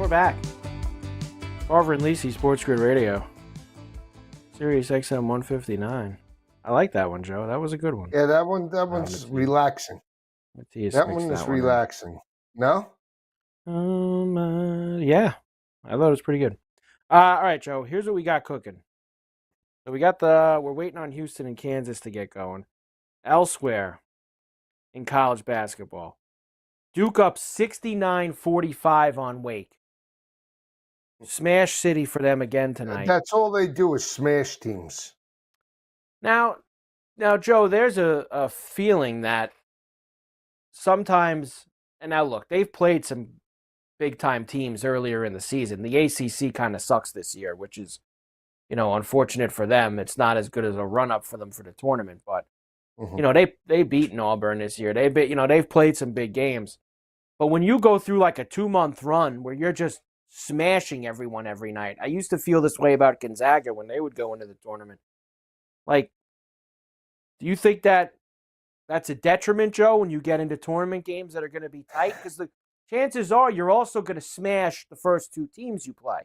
S9: Back. Carver and Lisi, SportsGrid Radio. Sirius XM 159. I like that one, Joe. That was a good one.
S1: Yeah, that one's relaxing. That one is relaxing. No?
S9: Yeah. I thought it was pretty good. All right, Joe. Here's what we got cooking. So we're waiting on Houston and Kansas to get going. Elsewhere, in college basketball. Duke up 69-45 on Wake. Smash City for them again tonight.
S1: That's all they do is smash teams.
S9: Now, Joe, there's a feeling that sometimes, and now look, they've played some big-time teams earlier in the season. The ACC kind of sucks this year, which is, unfortunate for them. It's not as good as a run-up for them for the tournament, but, they've beaten Auburn this year. They've played some big games. But when you go through like a 2-month run where you're just smashing everyone every night, I used to feel this way about Gonzaga when they would go into the tournament. Like, do you think that's a detriment, Joe, when you get into tournament games that are going to be tight? Because the chances are you're also going to smash the first two teams you play.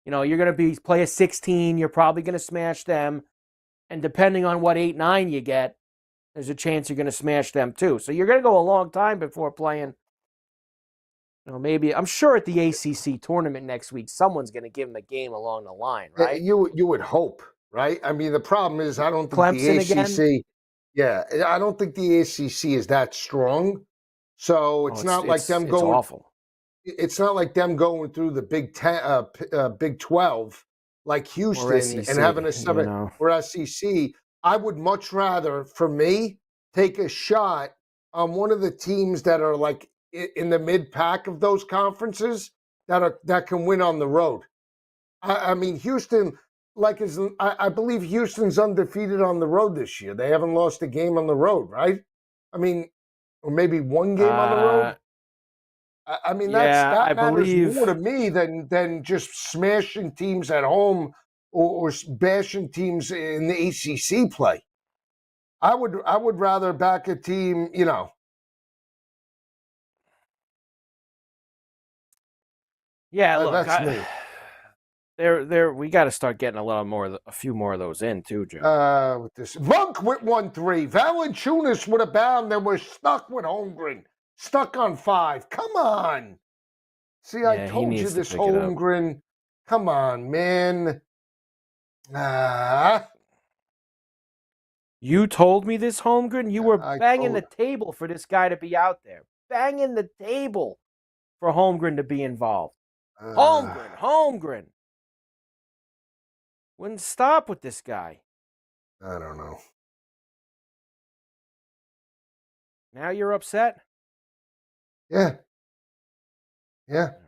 S9: You're going to play a 16. You're probably going to smash them. And depending on what 8-9 you get, there's a chance you're going to smash them too. So you're going to go a long time before playing. Maybe I'm sure at the ACC tournament next week, someone's going to give them a game along the line, right?
S1: You would hope, right? I mean, the problem is I don't think
S9: Clemson
S1: the ACC.
S9: Again?
S1: Yeah, I don't think the ACC is that strong. So it's not like them going.
S9: It's awful.
S1: It's not like them going through the Big 12 like Houston and having a 7 or SEC. I would much rather, for me, take a shot on one of the teams that are like in the mid-pack of those conferences that can win on the road. I mean, Houston, I believe Houston's undefeated on the road this year. They haven't lost a game on the road, right? I mean, or maybe one game on the road. I mean, that matters more to me than just smashing teams at home or bashing teams in the ACC play. I would rather back a team,
S9: Yeah, look,
S1: that's me.
S9: We got to start getting a few more of those in too, Joe.
S1: With this Monk with 1-3, Valanciunas with a bound, then we're stuck with Holmgren, stuck on 5. Come on, see, I told you this Holmgren. Come on, man.
S9: You told me this, Holmgren. You were banging the table for this guy to be out there, banging the table for Holmgren to be involved. Holmgren. Wouldn't stop with this guy.
S1: I don't know.
S9: Now you're upset?
S1: Yeah,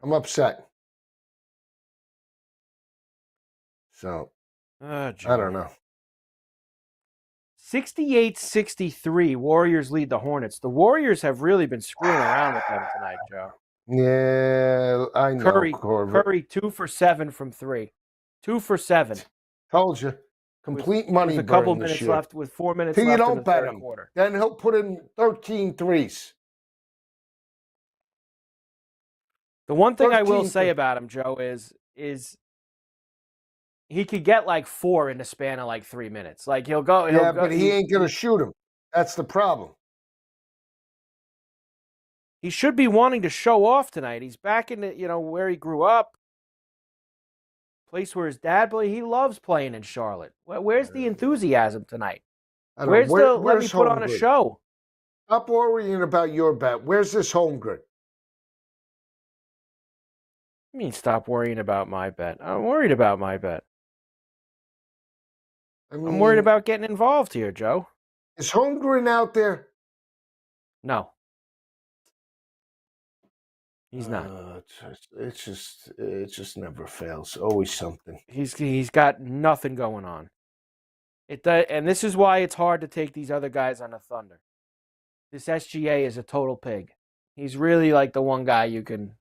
S1: I'm upset. So, I don't know.
S9: 68-63, Warriors lead the Hornets. The Warriors have really been screwing around with them tonight, Joe.
S1: Yeah, I know.
S9: Curry 2 for 7 from 3. 2 for 7.
S1: Told you. Complete money
S9: with a couple
S1: burn
S9: minutes
S1: this year.
S9: left, with 4 minutes
S1: Till
S9: left
S1: you
S9: in
S1: don't
S9: the
S1: bet
S9: third
S1: him.
S9: quarter.
S1: Then he'll put in 13 threes.
S9: The one thing I will say about him, Joe, is he could get like 4 in the span of like 3 minutes. Like he'll go.
S1: But he ain't going to shoot him. That's the problem.
S9: He should be wanting to show off tonight. He's back in the, where he grew up. Place where his dad played. He loves playing in Charlotte. Where's the enthusiasm tonight? Where's let me put on a show?
S1: Stop worrying about your bet. Where's this Holmgren?
S9: I mean, stop worrying about my bet. I'm worried about my bet. I'm worried about getting involved here, Joe.
S1: Is Holmgren out there?
S9: No. He's not.
S1: It just never fails. Always something.
S9: He's got nothing going on. And this is why it's hard to take these other guys on the Thunder. This SGA is a total pig. He's really like the one guy you can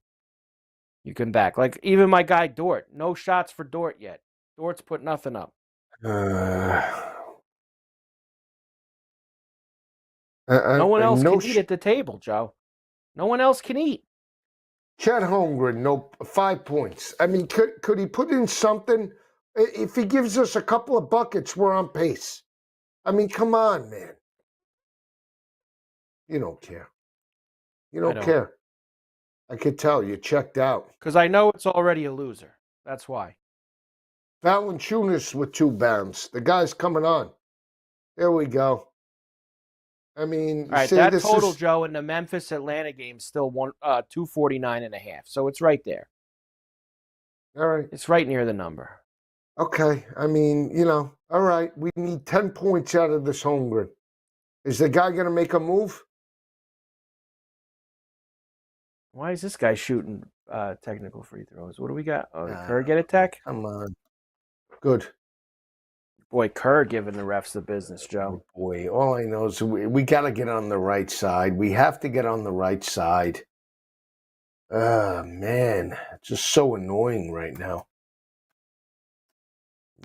S9: back. Like even my guy Dort. No shots for Dort yet. Dort's put nothing up. No one else can eat at the table, Joe. No one else can eat.
S1: Chet Holmgren, 5 points. I mean, could he put in something? If he gives us a couple of buckets, we're on pace. I mean, come on, man. You don't care. You don't care. I could tell you checked out.
S9: Because I know it's already a loser. That's why.
S1: Valanciunas with 2 bounds. The guy's coming on. There we go. I mean,
S9: all right, that total, Joe, in the Memphis-Atlanta game still 249.5. So it's right there.
S1: All right.
S9: It's right near the number.
S1: Okay. I mean, all right. We need 10 points out of this home grid. Is the guy going to make a move?
S9: Why is this guy shooting technical free throws? What do we got? Oh, did Kerr get a tech?
S1: Come on. Good.
S9: Boy, Kerr giving the refs the business, Joe.
S1: Oh boy, all I know is we got to get on the right side. We have to get on the right side. Man, it's just so annoying right now.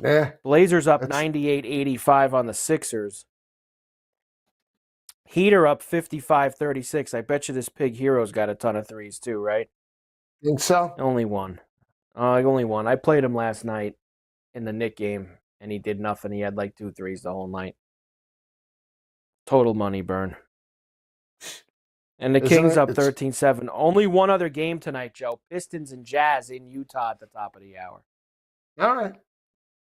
S1: Yeah.
S9: Blazers up 98-85 on the Sixers. Heat are up 55-36. I bet you this Pig Hero's got a ton of threes too, right?
S1: Think so?
S9: Only one. Only one. I played him last night in the Knick game, and he did nothing. He had like 2 threes the whole night. Total money burn. And the Kings up 13-7. Only one other game tonight, Joe. Pistons and Jazz in Utah at the top of the hour.
S1: All right.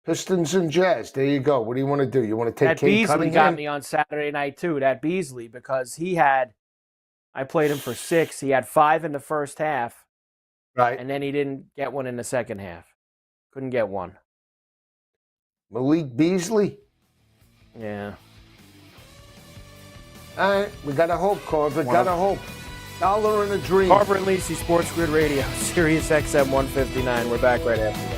S1: Pistons and Jazz. There you go. What do you want to do? You want to take
S9: that
S1: Kate
S9: Beasley
S1: Cunningham?
S9: Got me on Saturday night too. That Beasley, because I played him for 6. He had 5 in the first half,
S1: right?
S9: And then he didn't get one in the second half. Couldn't get one.
S1: Malik Beasley.
S9: Yeah.
S1: All right, we gotta hope, Carver. Gotta hope. Dollar and a dream.
S9: Carver and Lisi, SportsGrid Radio, Sirius XM 159. We're back right after this.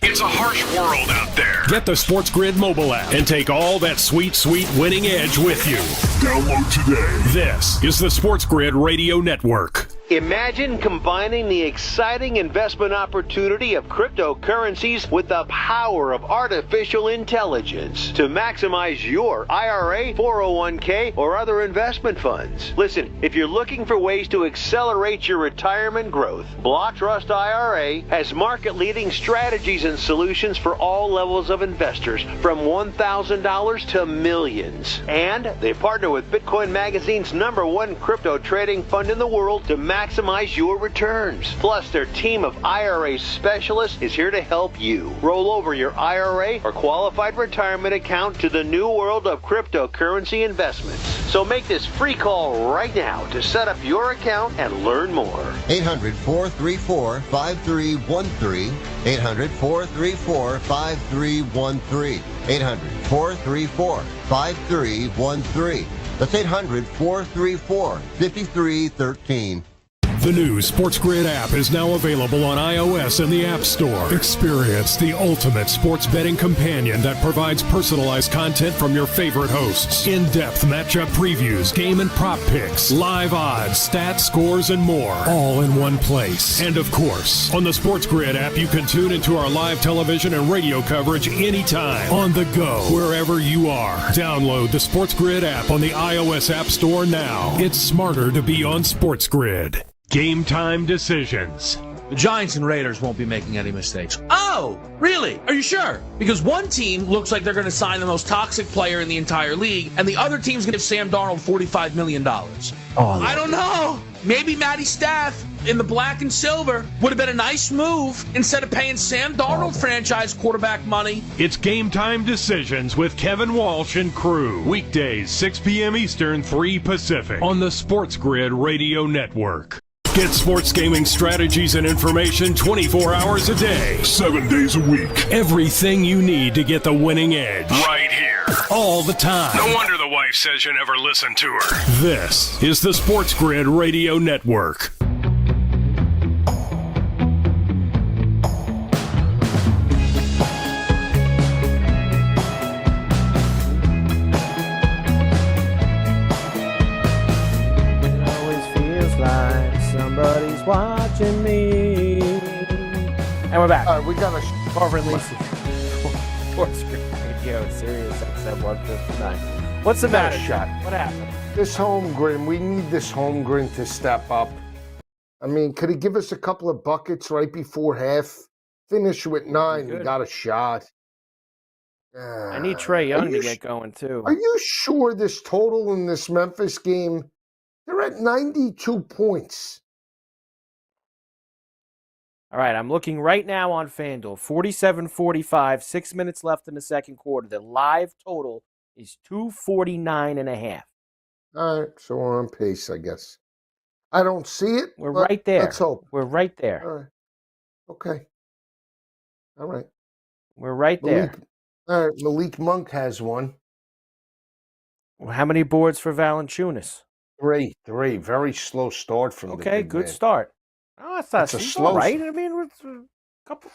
S2: It's a harsh world out there. Get the SportsGrid mobile app and take all that sweet, sweet winning edge with you. Download today. This is the SportsGrid Radio Network.
S10: Imagine combining the exciting investment opportunity of cryptocurrencies with the power of artificial intelligence to maximize your IRA, 401k, or other investment funds. Listen, if you're looking for ways to accelerate your retirement growth, Block Trust IRA has market-leading strategies and solutions for all levels of investors, from $1,000 to millions. And they partner with Bitcoin Magazine's #1 crypto trading fund in the world to maximize your returns. Plus, their team of IRA specialists is here to help you roll over your IRA or qualified retirement account to the new world of cryptocurrency investments. So make this free call right now to set up your account and learn more.
S11: 800-434-5313. 800-434-5313. 800-434-5313. That's 800-434-5313.
S2: The new SportsGrid app is now available on iOS and the App Store. Experience the ultimate sports betting companion that provides personalized content from your favorite hosts, in-depth matchup previews, game and prop picks, live odds, stats, scores, and more, all in one place. And of course, on the SportsGrid app, you can tune into our live television and radio coverage anytime, on the go, wherever you are. Download the SportsGrid app on the iOS App Store now. It's smarter to be on SportsGrid. Game time decisions.
S7: The Giants and Raiders won't be making any mistakes. Oh, really? Are you sure? Because one team looks like they're going to sign the most toxic player in the entire league, and the other team's going to give Sam Darnold $45 million. I don't know. Maybe Matty Staff in the black and silver would have been a nice move instead of paying Sam Darnold franchise quarterback money.
S2: It's Game Time Decisions with Kevin Walsh and crew. Weekdays, 6 p.m. Eastern, 3 Pacific on the SportsGrid Radio Network. Get sports gaming strategies and information 24 hours a day, 7 days a week. Everything you need to get the winning edge. Right here. All the time. No wonder the wife says you never listen to her. This is the SportsGrid Radio Network.
S9: Somebody's watching me. And we're back.
S1: All right, we got a
S9: Carver and Lisi. SportsGrid Radio, Sirius XM 159. What's the matter, Shot? What happened?
S1: This home grid, we need this home grid to step up. I mean, could he give us a couple of buckets right before half? Finish with 9, we got a shot.
S9: I need Trae Young to get going, too.
S1: Are you sure this total in this Memphis game They're at 92 points.
S9: All right, I'm looking right now on FanDuel. 47-45, 6 minutes left in the second quarter. The live total is 249.5.
S1: All right, so we're on pace, I guess. I don't see it.
S9: We're right there.
S1: Let's hope.
S9: We're right there.
S1: All right. Okay. All right.
S9: We're right there.
S1: All right, Malik Monk has one.
S9: Well, how many boards for Valanciunas?
S1: Three. Very slow start from the big
S9: good
S1: man.
S9: start. Oh, that's
S1: a slow.
S9: All right. I mean, it's a couple.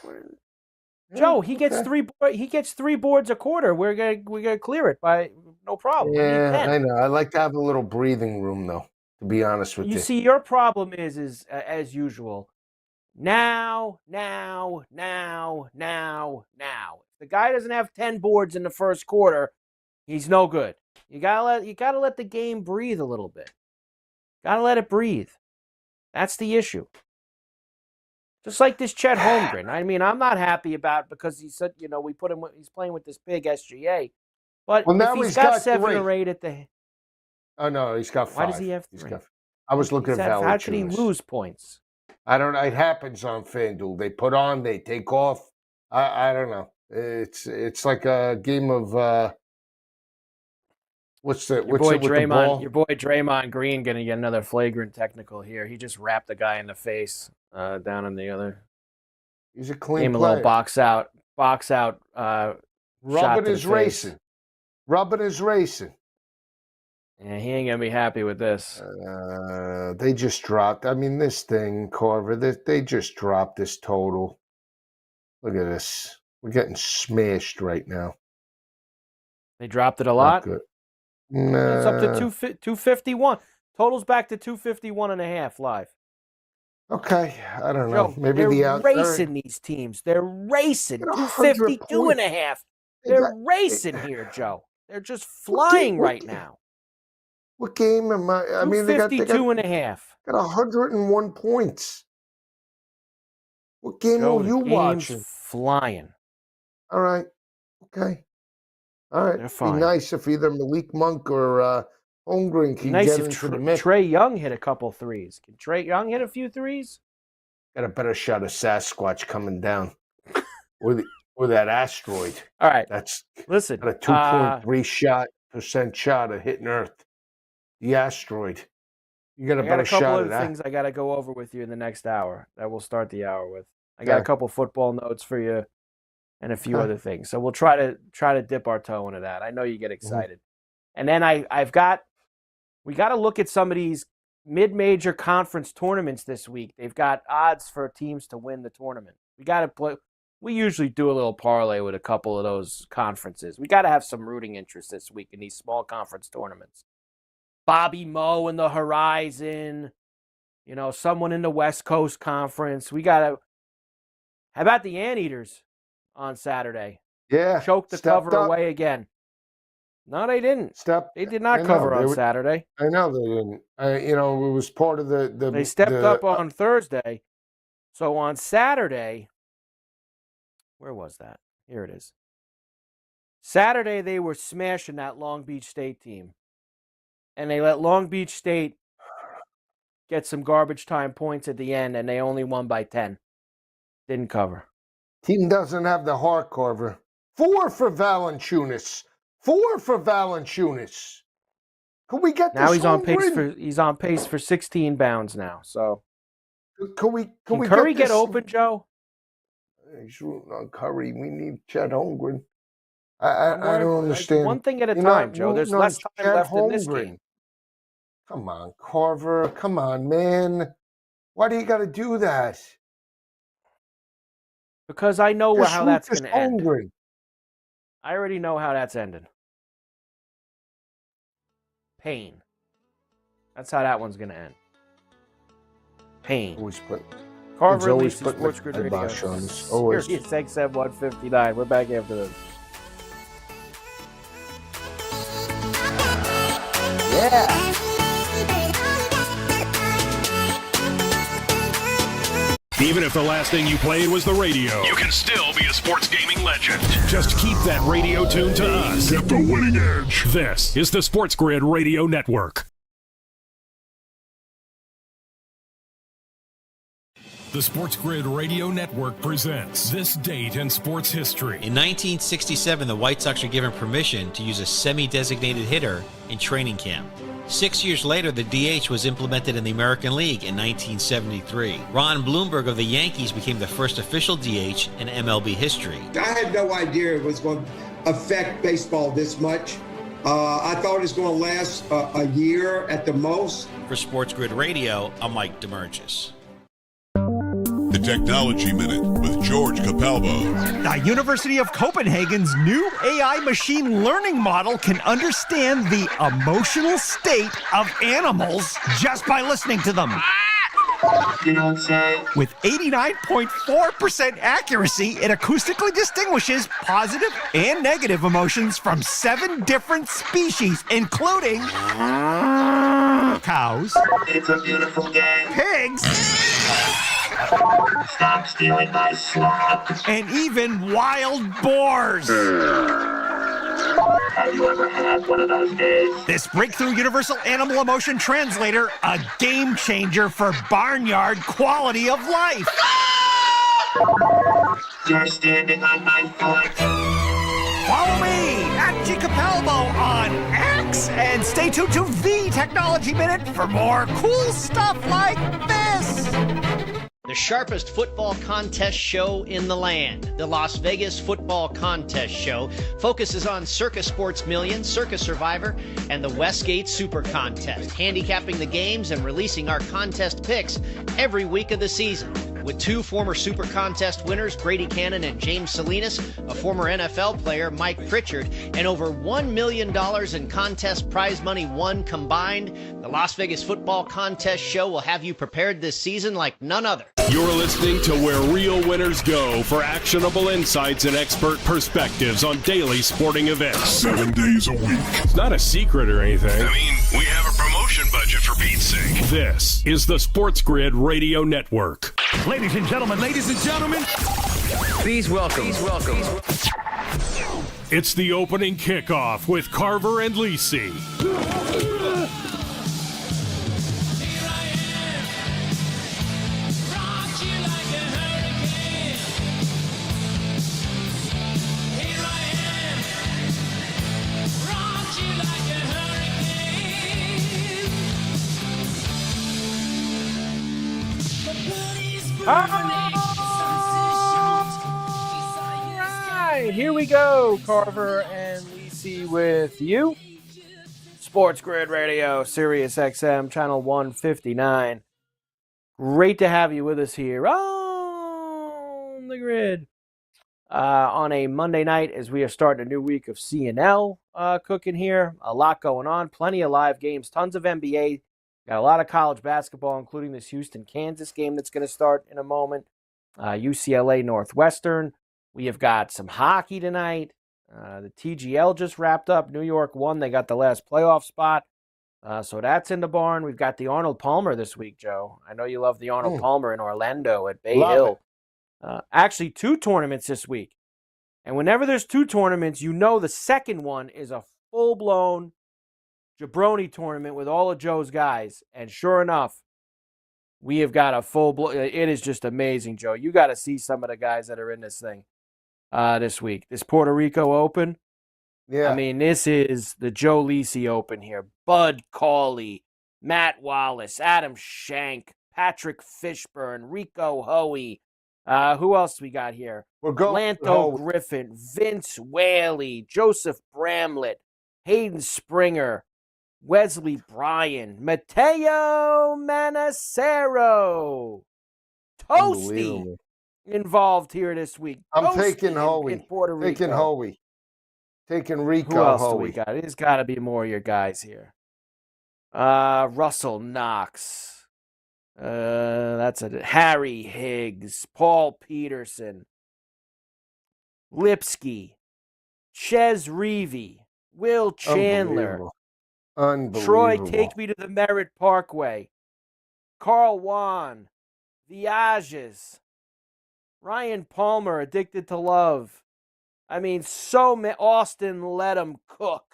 S9: Joe, he gets three. He gets 3 boards a quarter. We're gonna clear it by no problem.
S1: Yeah, I know. I like to have a little breathing room, though. To be honest with you.
S9: You see, your problem is as usual. Now. If the guy doesn't have 10 boards in the first quarter, he's no good. You gotta let the game breathe a little bit. Gotta let it breathe. That's the issue. Just like this Chet Holmgren. I mean, I'm not happy about it because he said, we put him. He's playing with this big SGA. But if he's got 7 or 8 at the.
S1: Oh no, he's got 5.
S9: Why does he have 3?
S1: I was looking at Valanciunas.
S9: How could he lose points?
S1: I don't know. It happens on FanDuel. They put on, they take off. I don't know. It's like a game of what's it with the ball?
S9: Your boy Draymond Green gonna get another flagrant technical here. He just wrapped the guy in the face down in the other.
S1: He's a clean
S9: game.
S1: player.
S9: A little box out.
S1: Rubbing is racing. Rubbing is racing.
S9: Yeah, he ain't gonna be happy with this.
S1: They just dropped. I mean, this thing, Carver. They just dropped this total. Look at this. We're getting smashed right now.
S9: They dropped it a lot.
S1: Not good. Nah.
S9: It's up to 251. Total's back to 251.5 live.
S1: Okay, I don't know.
S9: Joe,
S1: Maybe
S9: they're racing these teams. They're racing 252.5. They're racing here, Joe. They're just flying right now.
S1: What game am I? I mean, they got
S9: 52.5.
S1: Got 101 points. What game
S9: Joe,
S1: are you watching?
S9: Flying.
S1: All right. Okay. All right.
S9: They're fine.
S1: Be nice if either Malik Monk or Holmgren can
S9: nice
S1: get
S9: if
S1: into the mix.
S9: Trae Young hit a couple threes. Can Trae Young hit a few threes?
S1: Got a better shot of Sasquatch coming down, or that asteroid.
S9: All right.
S1: That's
S9: listen.
S1: Got a 2.3% shot of hitting Earth. The asteroid. You got a better shot of that.
S9: I got a couple of things I got to go over with you in the next hour that we'll start the hour with. I got a couple football notes for you and a few other things. So we'll try to dip our toe into that. I know you get excited. And then we got to look at some of these mid-major conference tournaments this week. They've got odds for teams to win the tournament. We got to play. We usually do a little parlay with a couple of those conferences. We got to have some rooting interest this week in these small conference tournaments. Bobby Moe in the Horizon, someone in the West Coast Conference. We got to. How about the Anteaters on Saturday?
S1: Yeah.
S9: Choked the cover away again. No, they didn't. They did not cover on Saturday.
S1: I know they didn't. It was part of the
S9: They stepped up on Thursday. So on Saturday, where was that? Here it is. Saturday, they were smashing that Long Beach State team. And they let Long Beach State get some garbage time points at the end, and they only won by 10. Didn't cover.
S1: Team doesn't have the heart, Carver. 4 for Valanciunas. 4 for Valanciunas. Can we get
S9: now?
S1: This
S9: He's on pace for 16 bounds now. So
S1: can we
S9: Curry get open, Joe?
S1: He's rooting on Curry. We need Chet Holmgren. I don't understand.
S9: One thing at a time, Joe. There's less time left in this game.
S1: Come on, Carver. Come on, man. Why do you got to do that?
S9: Because I know how that's going to end.
S1: Holmgren.
S9: I already know how that's ended. Pain. That's how that one's going to end. Pain. Carver and Lisi, SportsGrid Radio.
S1: Always.
S9: Sirius XM 159. We're back after this. Yeah.
S2: Even if the last thing you played was the radio, you can still be a sports gaming legend. Just keep that radio tuned to us. Get the winning edge. This is the SportsGrid Radio Network. The SportsGrid Radio Network presents This Date in Sports History.
S12: In 1967, the White Sox were given permission to use a semi-designated hitter in training camp. 6 years later, the DH was implemented in the American League in 1973. Ron Blomberg of the Yankees became the first official DH in MLB history.
S13: I had no idea it was going to affect baseball this much. I thought it was going to last a year at the most.
S12: For SportsGrid Radio, I'm Mike DeMurgis.
S3: The Technology Minute with George Capalbo.
S4: The University of Copenhagen's new AI machine learning model can understand the emotional state of animals just by listening to them.
S5: You don't say.
S4: With 89.4% accuracy, it acoustically distinguishes positive and negative emotions from 7 different species, including cows,
S5: It's a beautiful game.
S4: pigs,
S5: Stop stealing my slop.
S4: and even wild boars.
S5: Have you ever had one of those days?
S4: This breakthrough universal animal emotion translator, a game changer for barnyard quality of life.
S5: You're standing on my foot.
S4: Follow me at G Capalbo on X and stay tuned to the Technology Minute for more cool stuff like this.
S14: The sharpest football contest show in the land, the Las Vegas Football Contest Show, focuses on Circus Sports Million, Circus Survivor, and the Westgate Super Contest, handicapping the games and releasing our contest picks every week of the season. With 2 former Super Contest winners, Brady Cannon and James Salinas, a former NFL player, Mike Pritchard, and over $1 million in contest prize money won combined, the Las Vegas Football Contest Show will have you prepared this season like none other.
S2: You're listening to where real winners go for actionable insights and expert perspectives on daily sporting events.
S3: 7 days a week.
S2: It's not a secret or anything.
S3: I mean, we have a promotion budget for Pete's sake.
S2: This is the SportsGrid Radio Network.
S4: Ladies and gentlemen,
S15: Please welcome.
S2: It's the opening kickoff with Carver and Lisi.
S9: All right, here we go. Carver and Lisi with you. SportsGrid Radio, Sirius XM, channel 159. Great to have you with us here on the grid. On a Monday night as we are starting a new week of CNL cooking here. A lot going on, plenty of live games, tons of NBA. Got a lot of college basketball, including this Houston-Kansas game that's going to start in a moment. UCLA Northwestern. We have got some hockey tonight. The TGL just wrapped up. New York won. They got the last playoff spot. So that's in the barn. We've got the Arnold Palmer this week, Joe. I know you love the Arnold Palmer in Orlando at Bay Hill. Actually, 2 tournaments this week. And whenever there's 2 tournaments, you know the second one is a full-blown jabroni tournament with all of Joe's guys. And sure enough, we have got a it is just amazing, Joe. You got to see some of the guys that are in this thing this week. This Puerto Rico Open.
S1: Yeah.
S9: I mean, this is the Joe Lisi Open here. Bud Cauley, Matt Wallace, Adam Schenk, Patrick Fishburne, Rico Hoey. Who else we got here? Lanto Griffin, Vince Whaley, Joseph Bramlett, Hayden Springer, Wesley Bryan, Mateo Manacero, Toasty involved here this week.
S1: I'm taking Hoey.
S9: In Puerto Rico.
S1: Taking Hoey. Taking Rico.
S9: Who else
S1: Hoey.
S9: do we got? There's got to be more of your guys here. Russell Knox. That's it. Harry Higgs, Paul Peterson, Lipsky, Ches Reavy, Will Chandler,
S1: Unbelievable.
S9: Troy Take Me to the Merritt Parkway, Carl Wan, Viages, Ryan Palmer, Addicted to Love. I mean, Austin Let 'em Cook.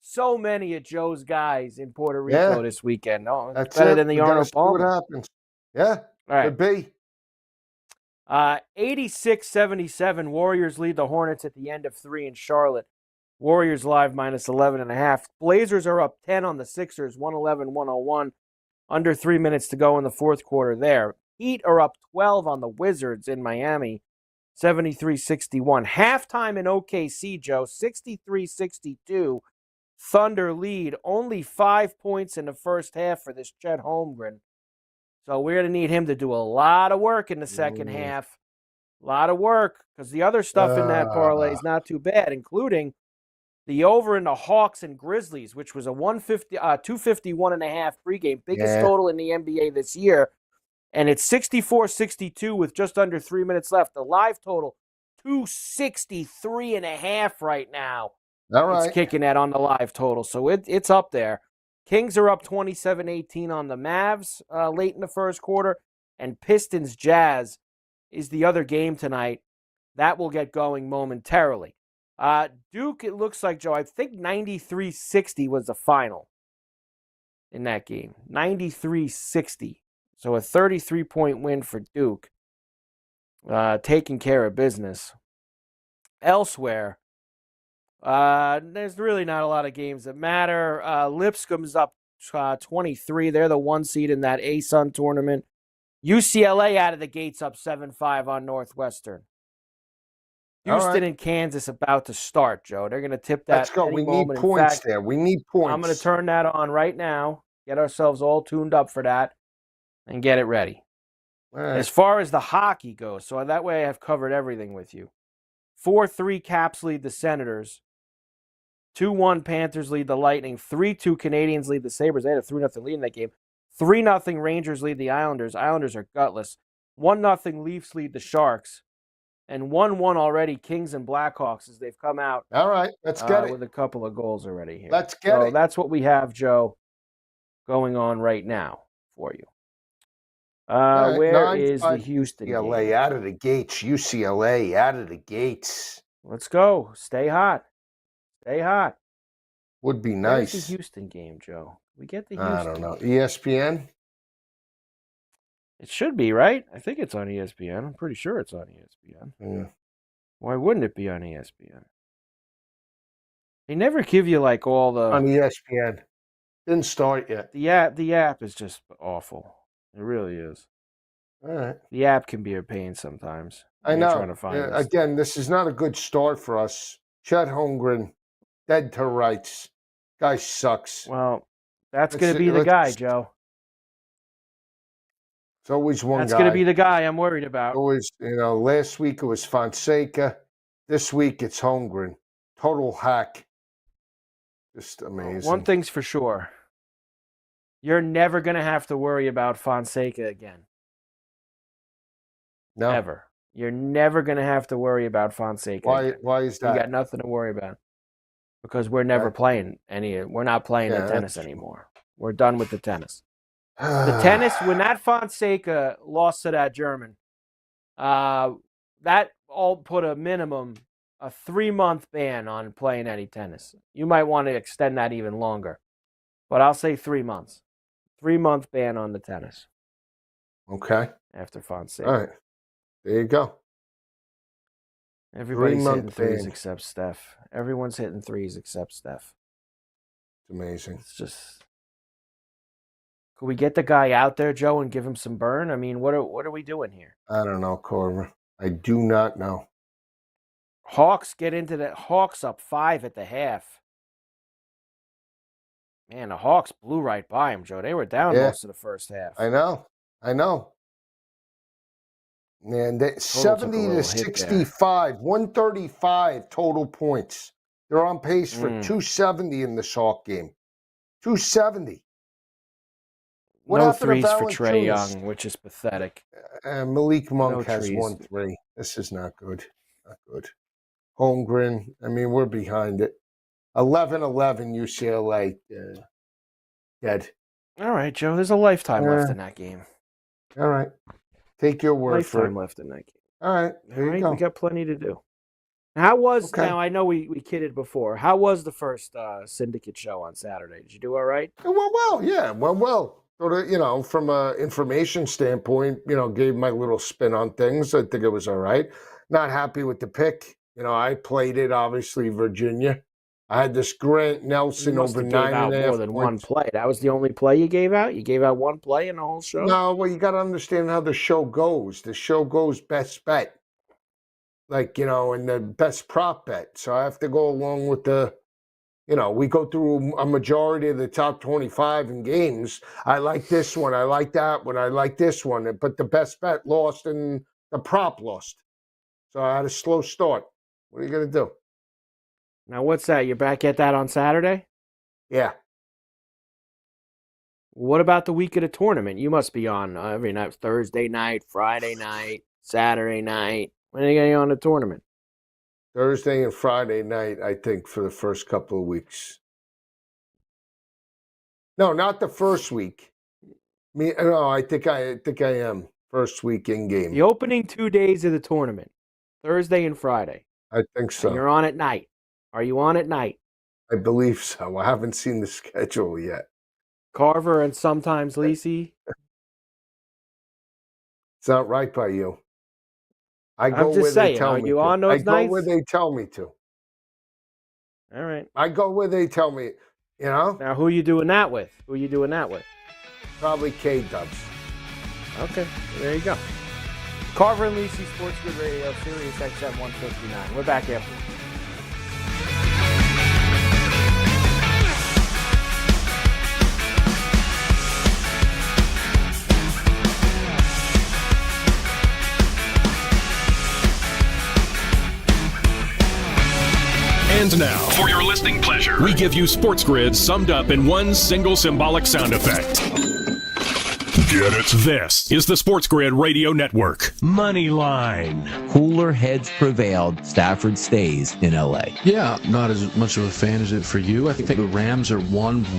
S9: So many of Joe's guys in Puerto Rico this weekend. Oh, it's better than the Arnold Palmer.
S1: What happens? Yeah,
S9: all right.
S1: could be.
S9: 86-77, Warriors lead the Hornets at the end of 3 in Charlotte. Warriors live minus 11.5. Blazers are up 10 on the Sixers, 111-101. Under 3 minutes to go in the fourth quarter there. Heat are up 12 on the Wizards in Miami, 73-61. Halftime in OKC, Joe, 63-62. Thunder lead, only 5 points in the first half for this Chet Holmgren. So we're going to need him to do a lot of work in the second half. A lot of work, because the other stuff in that parlay is not too bad, including the over in the Hawks and Grizzlies, which was a 251.5 pregame, biggest total in the NBA this year. And it's 64-62 with just under 3 minutes left. The live total, 263.5 right now.
S1: All right.
S9: It's kicking that on the live total. So it's up there. Kings are up 27-18 on the Mavs late in the first quarter. And Pistons Jazz is the other game tonight. That will get going momentarily. Duke, it looks like, Joe, I think 93-60 was the final in that game. 93-60. So a 33-point win for Duke. Taking care of business. Elsewhere, there's really not a lot of games that matter. Lipscomb's up 23. They're the 1 seed in that ASUN tournament. UCLA out of the gates up 7-5 on Northwestern. Houston and Kansas about to start, Joe. They're going to tip that.
S1: Let's go. We need points there. We need points.
S9: I'm going to turn that on right now. Get ourselves all tuned up for that and get it ready.
S1: Right.
S9: As far as the hockey goes, so that way I've covered everything with you. 4-3 Caps lead the Senators. 2-1 Panthers lead the Lightning. 3-2 Canadians lead the Sabres. They had a 3-0 lead in that game. 3-0 Rangers lead the Islanders. Islanders are gutless. 1-0 Leafs lead the Sharks. And 1-1 already Kings and Blackhawks as they've come out.
S1: All right, let's get it.
S9: With a couple of goals already here.
S1: Let's get it.
S9: That's what we have, Joe, going on right now for you. Where is the Houston
S1: UCLA
S9: game?
S1: out of the gates. UCLA out of the gates.
S9: Let's go. Stay hot. Stay hot.
S1: Would be nice.
S9: Where's the Houston game, Joe? We get the Houston.
S1: I don't know. ESPN?
S9: It should be, right? I think it's on ESPN. I'm pretty sure it's on ESPN.
S1: Yeah.
S9: Why wouldn't it be on ESPN? They never give you like all the
S1: on ESPN. Didn't start yet.
S9: The app is just awful. It really is.
S1: All right.
S9: The app can be a pain sometimes.
S1: I know.
S9: Trying to find
S1: again, this is not a good start for us. Chet Holmgren, dead to rights. Guy sucks.
S9: Well, that's going to be the guy, Joe.
S1: It's always one guy.
S9: That's going to be the guy I'm worried about.
S1: Always, last week it was Fonseca. This week it's Holmgren. Total hack. Just amazing.
S9: One thing's for sure. You're never going to have to worry about Fonseca again.
S1: No.
S9: Ever. You're never going to have to worry about Fonseca again.
S1: Why is that?
S9: You got nothing to worry about. Because we're never playing any. We're not playing the tennis anymore. We're done with the tennis. The tennis, when that Fonseca lost to that German, that all put a minimum, a 3-month ban on playing any tennis. You might want to extend that even longer. But I'll say 3 months. 3-month ban on the tennis.
S1: Okay.
S9: After Fonseca.
S1: All right. There you go.
S9: Everybody's hitting threes except Steph. Everyone's hitting threes except Steph.
S1: It's amazing.
S9: It's just... Could we get the guy out there, Joe, and give him some burn? I mean, what are we doing here?
S1: I don't know, Corver. I do not know.
S9: Hawks get into the Hawks up 5 at the half. Man, the Hawks blew right by him, Joe. They were down most of the first half.
S1: I know. Man, 70-65, 135 total points. They're on pace for 270 in the Hawk game. 270.
S9: No threes for Trae Young, which is pathetic.
S1: Malik Monk has 1 3. This is not good. Not good. Holmgren, I mean, we're behind it. 11-11 UCLA. Dead.
S9: All right, Joe. There's a lifetime left in that game.
S1: All right. Take your word for it.
S9: Lifetime left in that game.
S1: All right. There you go.
S9: We got plenty to do. How was, now I know we kidded before. How was the first Syndicate show on Saturday? Did you do all right?
S1: It went well, yeah. It went well. sort of, from a information standpoint, gave my little spin on things. I think it was all right. Not happy with the pick. I played it, obviously, Virginia. I had this Grant Nelson over 9.5
S9: more than one
S1: points.
S9: play. That was the only play you gave out? You gave out one play in the whole show?
S1: No, well, you got to understand how the show goes. The show goes best bet. And the best prop bet. So I have to go along with we go through a majority of the top 25 in games. I like this one. I like that one. I like this one. But the best bet lost and the prop lost. So I had a slow start. What are you going to do?
S9: Now, what's that? You're back at that on Saturday?
S1: Yeah.
S9: What about the week of the tournament? You must be on every night, Thursday night, Friday night, Saturday night. When are you going on the tournament?
S1: Thursday and Friday night, I think, for the first couple of weeks. No, not the first week. I think I am first week in game.
S9: The opening 2 days of the tournament, Thursday and Friday.
S1: I think so.
S9: And you're on at night. Are you on at night?
S1: I believe so. I haven't seen the schedule yet.
S9: Carver and sometimes Lisi.
S1: It's not right by you. I go
S9: I'm just
S1: where
S9: saying,
S1: they tell me.
S9: Are you
S1: to.
S9: on those
S1: I go
S9: nights?
S1: where they tell me to.
S9: All right.
S1: I go where they tell me.
S9: Now, who are you doing that with?
S1: Probably K-Dubs.
S9: Okay, there you go. Carver and Lisi, SportsGrid Radio, Sirius XM 159. We're back after.
S2: And now, for your listening pleasure, we give you SportsGrid summed up in one single symbolic sound effect. Get it? This is the SportsGrid Radio Network. Money line.
S6: Cooler heads prevailed. Stafford stays in LA.
S7: Yeah, not as much of a fan as it for you. I think the Rams are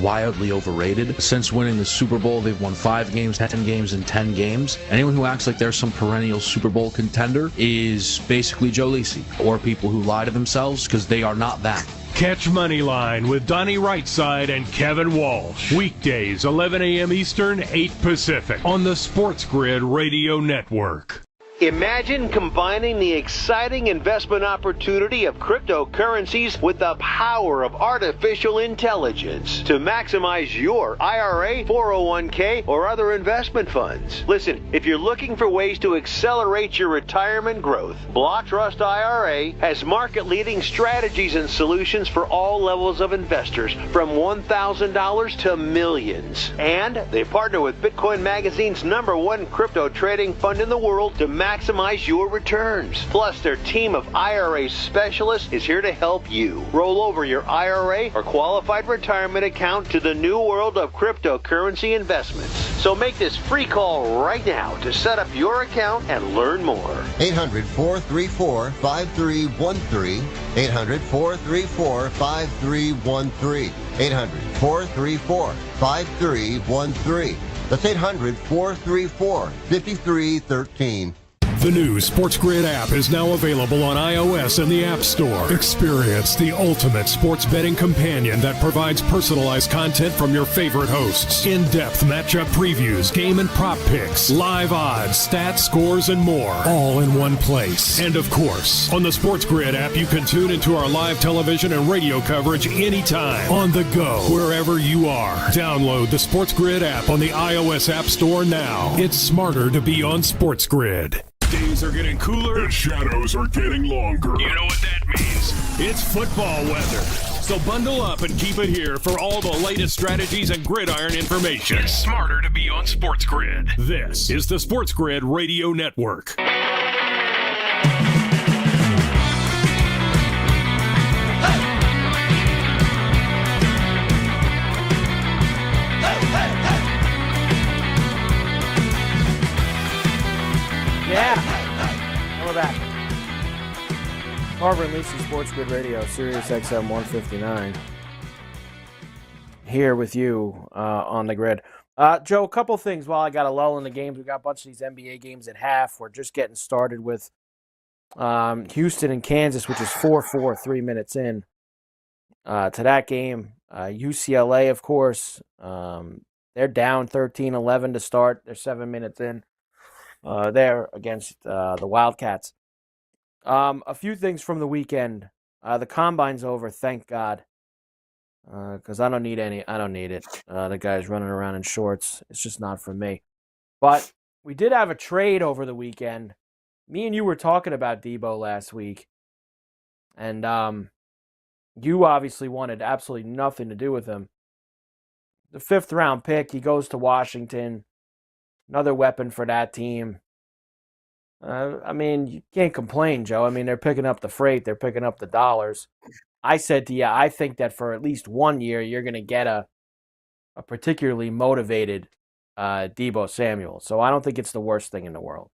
S7: wildly overrated. Since winning the Super Bowl, they've won 5 games, 10 games, and 10 games. Anyone who acts like they're some perennial Super Bowl contender is basically Joe Lisi, or people who lie to themselves because they are not that.
S2: Catch Moneyline with Donnie Rightside and Kevin Walsh. Weekdays, 11 a.m. Eastern, 8 Pacific. On the SportsGrid Radio Network.
S10: Imagine combining the exciting investment opportunity of cryptocurrencies with the power of artificial intelligence to maximize your IRA, 401k, or other investment funds. Listen, if you're looking for ways to accelerate your retirement growth, Block Trust IRA has market-leading strategies and solutions for all levels of investors, from $1,000 to millions. And they partner with Bitcoin Magazine's #1 crypto trading fund in the world to maximize your returns. Plus, their team of IRA specialists is here to help you roll over your IRA or qualified retirement account to the new world of cryptocurrency investments. So make this free call right now to set up your account and learn more.
S11: 800-434-5313. 800-434-5313. 800-434-5313. That's 800-434-5313.
S2: The new SportsGrid app is now available on iOS and the App Store. Experience the ultimate sports betting companion that provides personalized content from your favorite hosts. In-depth matchup previews, game and prop picks, live odds, stats, scores, and more. All in one place. And of course, on the SportsGrid app, you can tune into our live television and radio coverage anytime. On the go, wherever you are. Download the SportsGrid app on the iOS App Store now. It's smarter to be on SportsGrid. Days are getting cooler and shadows are getting longer. You know what that means? It's football weather. So bundle up and keep it here for all the latest strategies and gridiron information. It's smarter to be on SportsGrid. This is the SportsGrid Radio Network.
S9: Yeah. We're back. Carver and Lisi, SportsGrid Radio, Sirius XM 159. Here with you on the grid. Joe, a couple things while I got a lull in the games. We got a bunch of these NBA games at half. We're just getting started with Houston and Kansas, which is 4-4, 3 minutes in to that game. UCLA, of course, they They're down 13-11 to start. They're 7 minutes in. There against the Wildcats. A few things from the weekend. The combine's over, thank God. Because I don't need it. The guys running around in shorts. It's just not for me. But we did have a trade over the weekend. Me and you were talking about Debo last week. And you obviously wanted absolutely nothing to do with him. The 5th round pick, he goes to Washington. Another weapon for that team. I mean, you can't complain, Joe. I mean, they're picking up the freight. They're picking up the dollars. I said to you, I think that for at least 1 year, you're going to get a particularly motivated Debo Samuel. So I don't think it's the worst thing in the world.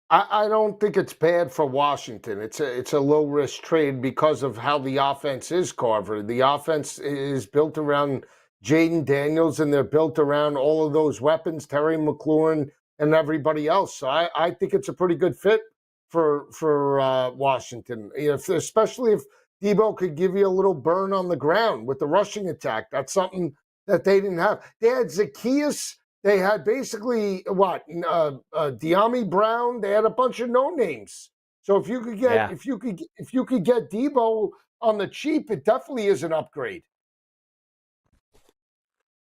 S1: I don't think it's bad for Washington. It's a low risk trade because of how the offense is, Carver. The offense is built around Jaden Daniels, and they're built around all of those weapons, Terry McLaurin and everybody else. So I think it's a pretty good fit for Washington, especially if Debo could give you a little burn on the ground with the rushing attack. That's something that they didn't have. They had Zacchaeus. They had basically De'Ami Brown. They had a bunch of no names. So if you could get if you could get Debo on the cheap, it definitely is an upgrade.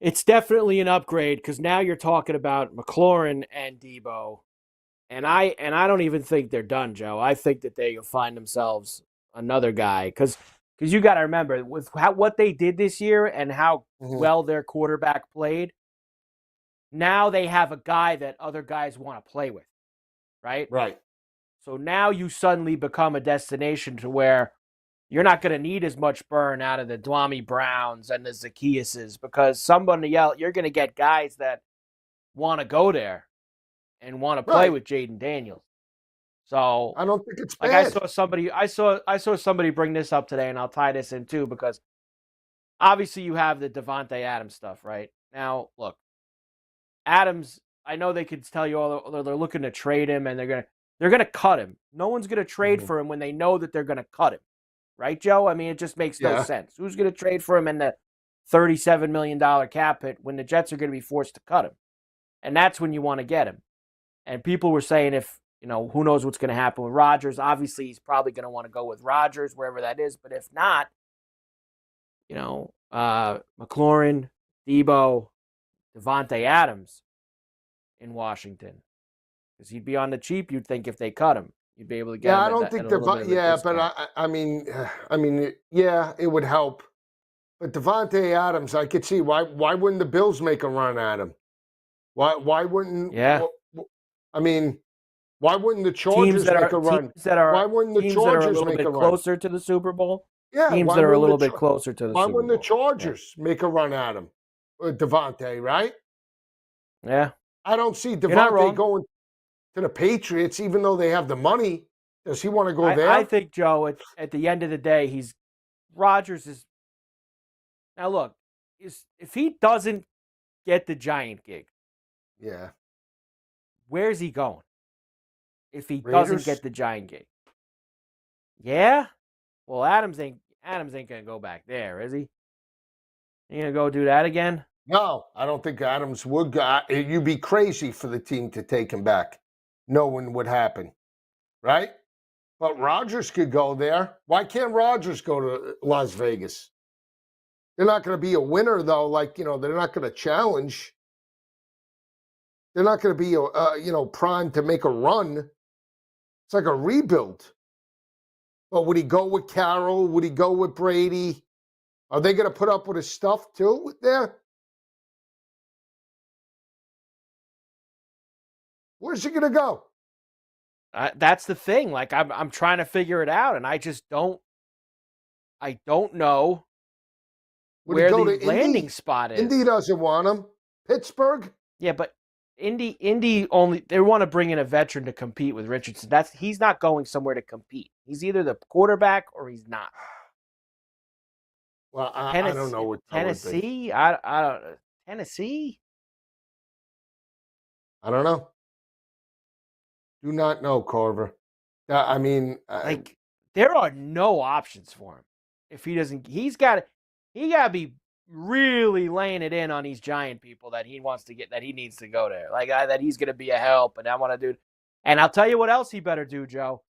S9: It's definitely an upgrade because now you're talking about McLaurin and Debo, and I don't even think they're done, Joe. I think that they'll find themselves another guy because you got to remember with what they did this year and how well their quarterback played. Now they have a guy that other guys want to play with, right?
S1: Right.
S9: So now you suddenly become a destination to where you're not going to need as much burn out of the De'Ami Browns and the Zacchaeuses because somebody else, you're going to get guys that want to go there and want to play with Jaden Daniels. So
S1: I don't think it's
S9: like
S1: bad.
S9: I saw somebody bring this up today, and I'll tie this in too because obviously you have the Devontae Adams stuff, right? Now, look, Adams, I know they could tell you all they're looking to trade him and they're gonna cut him. No one's gonna trade for him when they know that they're gonna cut him. Right, Joe? I mean, it just makes no sense. Who's gonna trade for him in the $37 million cap hit when the Jets are gonna be forced to cut him? And that's when you want to get him. And people were saying who knows what's gonna happen with Rodgers. Obviously, he's probably gonna want to go with Rodgers, wherever that is. But if not, McLaurin, Debo, Devontae Adams in Washington. Because he'd be on the cheap, you'd think, if they cut him. You'd be able to get him.
S1: I don't think but I mean, it would help. But Devontae Adams, I could see why wouldn't the Bills make a run at him? Why wouldn't I mean, why wouldn't the Chargers make a run? Why wouldn't the Chargers make a run?
S9: Closer to the Super Bowl?
S1: Yeah,
S9: teams that are a little bit closer to the Super Bowl.
S1: Why wouldn't the Chargers make a run at him? Devontae, right?
S9: Yeah.
S1: I don't see Devontae going to the Patriots, even though they have the money. Does he want to go there?
S9: I think, Joe, at the end of the day, Rodgers is. Now, look, if he doesn't get the Giant gig, where's he going? If he doesn't get the Giant gig, well, Adams ain't gonna go back there, is he? You gonna go do that again?
S1: No, I don't think Adams would go. You'd be crazy for the team to take him back. No one would happen, right? But Rodgers could go there. Why can't Rodgers go to Las Vegas? They're not going to be a winner, though. They're not going to challenge. They're not going to be, primed to make a run. It's like a rebuild. But would he go with Carroll? Would he go with Brady? Are they going to put up with his stuff, too, there? Where's he going to go?
S9: That's the thing. Like I'm trying to figure it out, and I just don't. I don't know where the landing spot is.
S1: Indy doesn't want him. Pittsburgh.
S9: Yeah, but Indy only they want to bring in a veteran to compete with Richardson. He's not going somewhere to compete. He's either the quarterback or he's not.
S1: Well, I don't know what
S9: Tennessee. I don't Tennessee.
S1: I don't know. Do not know, Carver. I mean,
S9: there are no options for him if he doesn't. He got to be really laying it in on these Giant people that he needs to go there. Like that he's going to be a help, and I want to do. And I'll tell you what else he better do, Joe.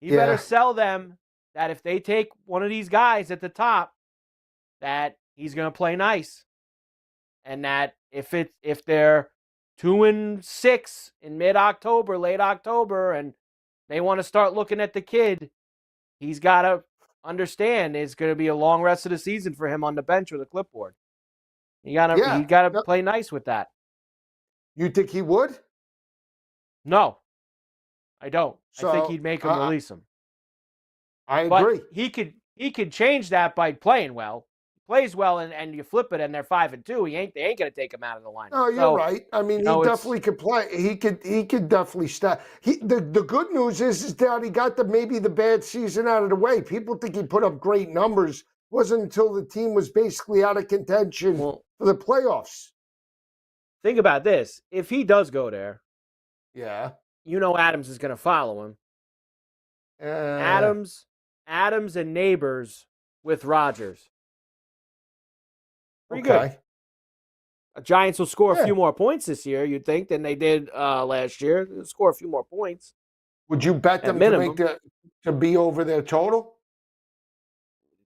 S9: He better sell them that if they take one of these guys at the top, that he's going to play nice, and that if they're 2-6 in mid-October, late October, and they want to start looking at the kid, he's got to understand it's going to be a long rest of the season for him on the bench with a clipboard. He got to play nice with that.
S1: You think he would?
S9: No, I don't. I think he'd make him release him.
S1: I agree.
S9: But he could change that by playing well. Plays well and you flip it and they're 5-2. They ain't gonna take him out of the lineup.
S1: No, you're right. I mean, he definitely could play. He could definitely start. The good news is that he got maybe the bad season out of the way. People think he put up great numbers. It wasn't until the team was basically out of contention for the playoffs.
S9: Think about this. If he does go there, Adams is gonna follow him. Adams and Neighbors with Rodgers. Pretty good. Giants will score a few more points this year, you'd think, than they did last year. They'll score a few more points.
S1: Would you bet them to be over their total?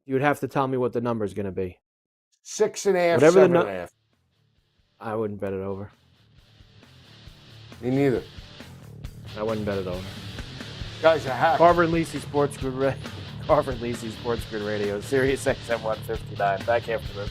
S9: You'd have to tell me what the number is going to be.
S1: 6.5, 7.5.
S9: I wouldn't bet it over.
S1: Me neither.
S9: I wouldn't bet it over.
S1: Guys are happy.
S9: Carver and Lisi SportsGrid Radio, Sirius XM 159. Back after this.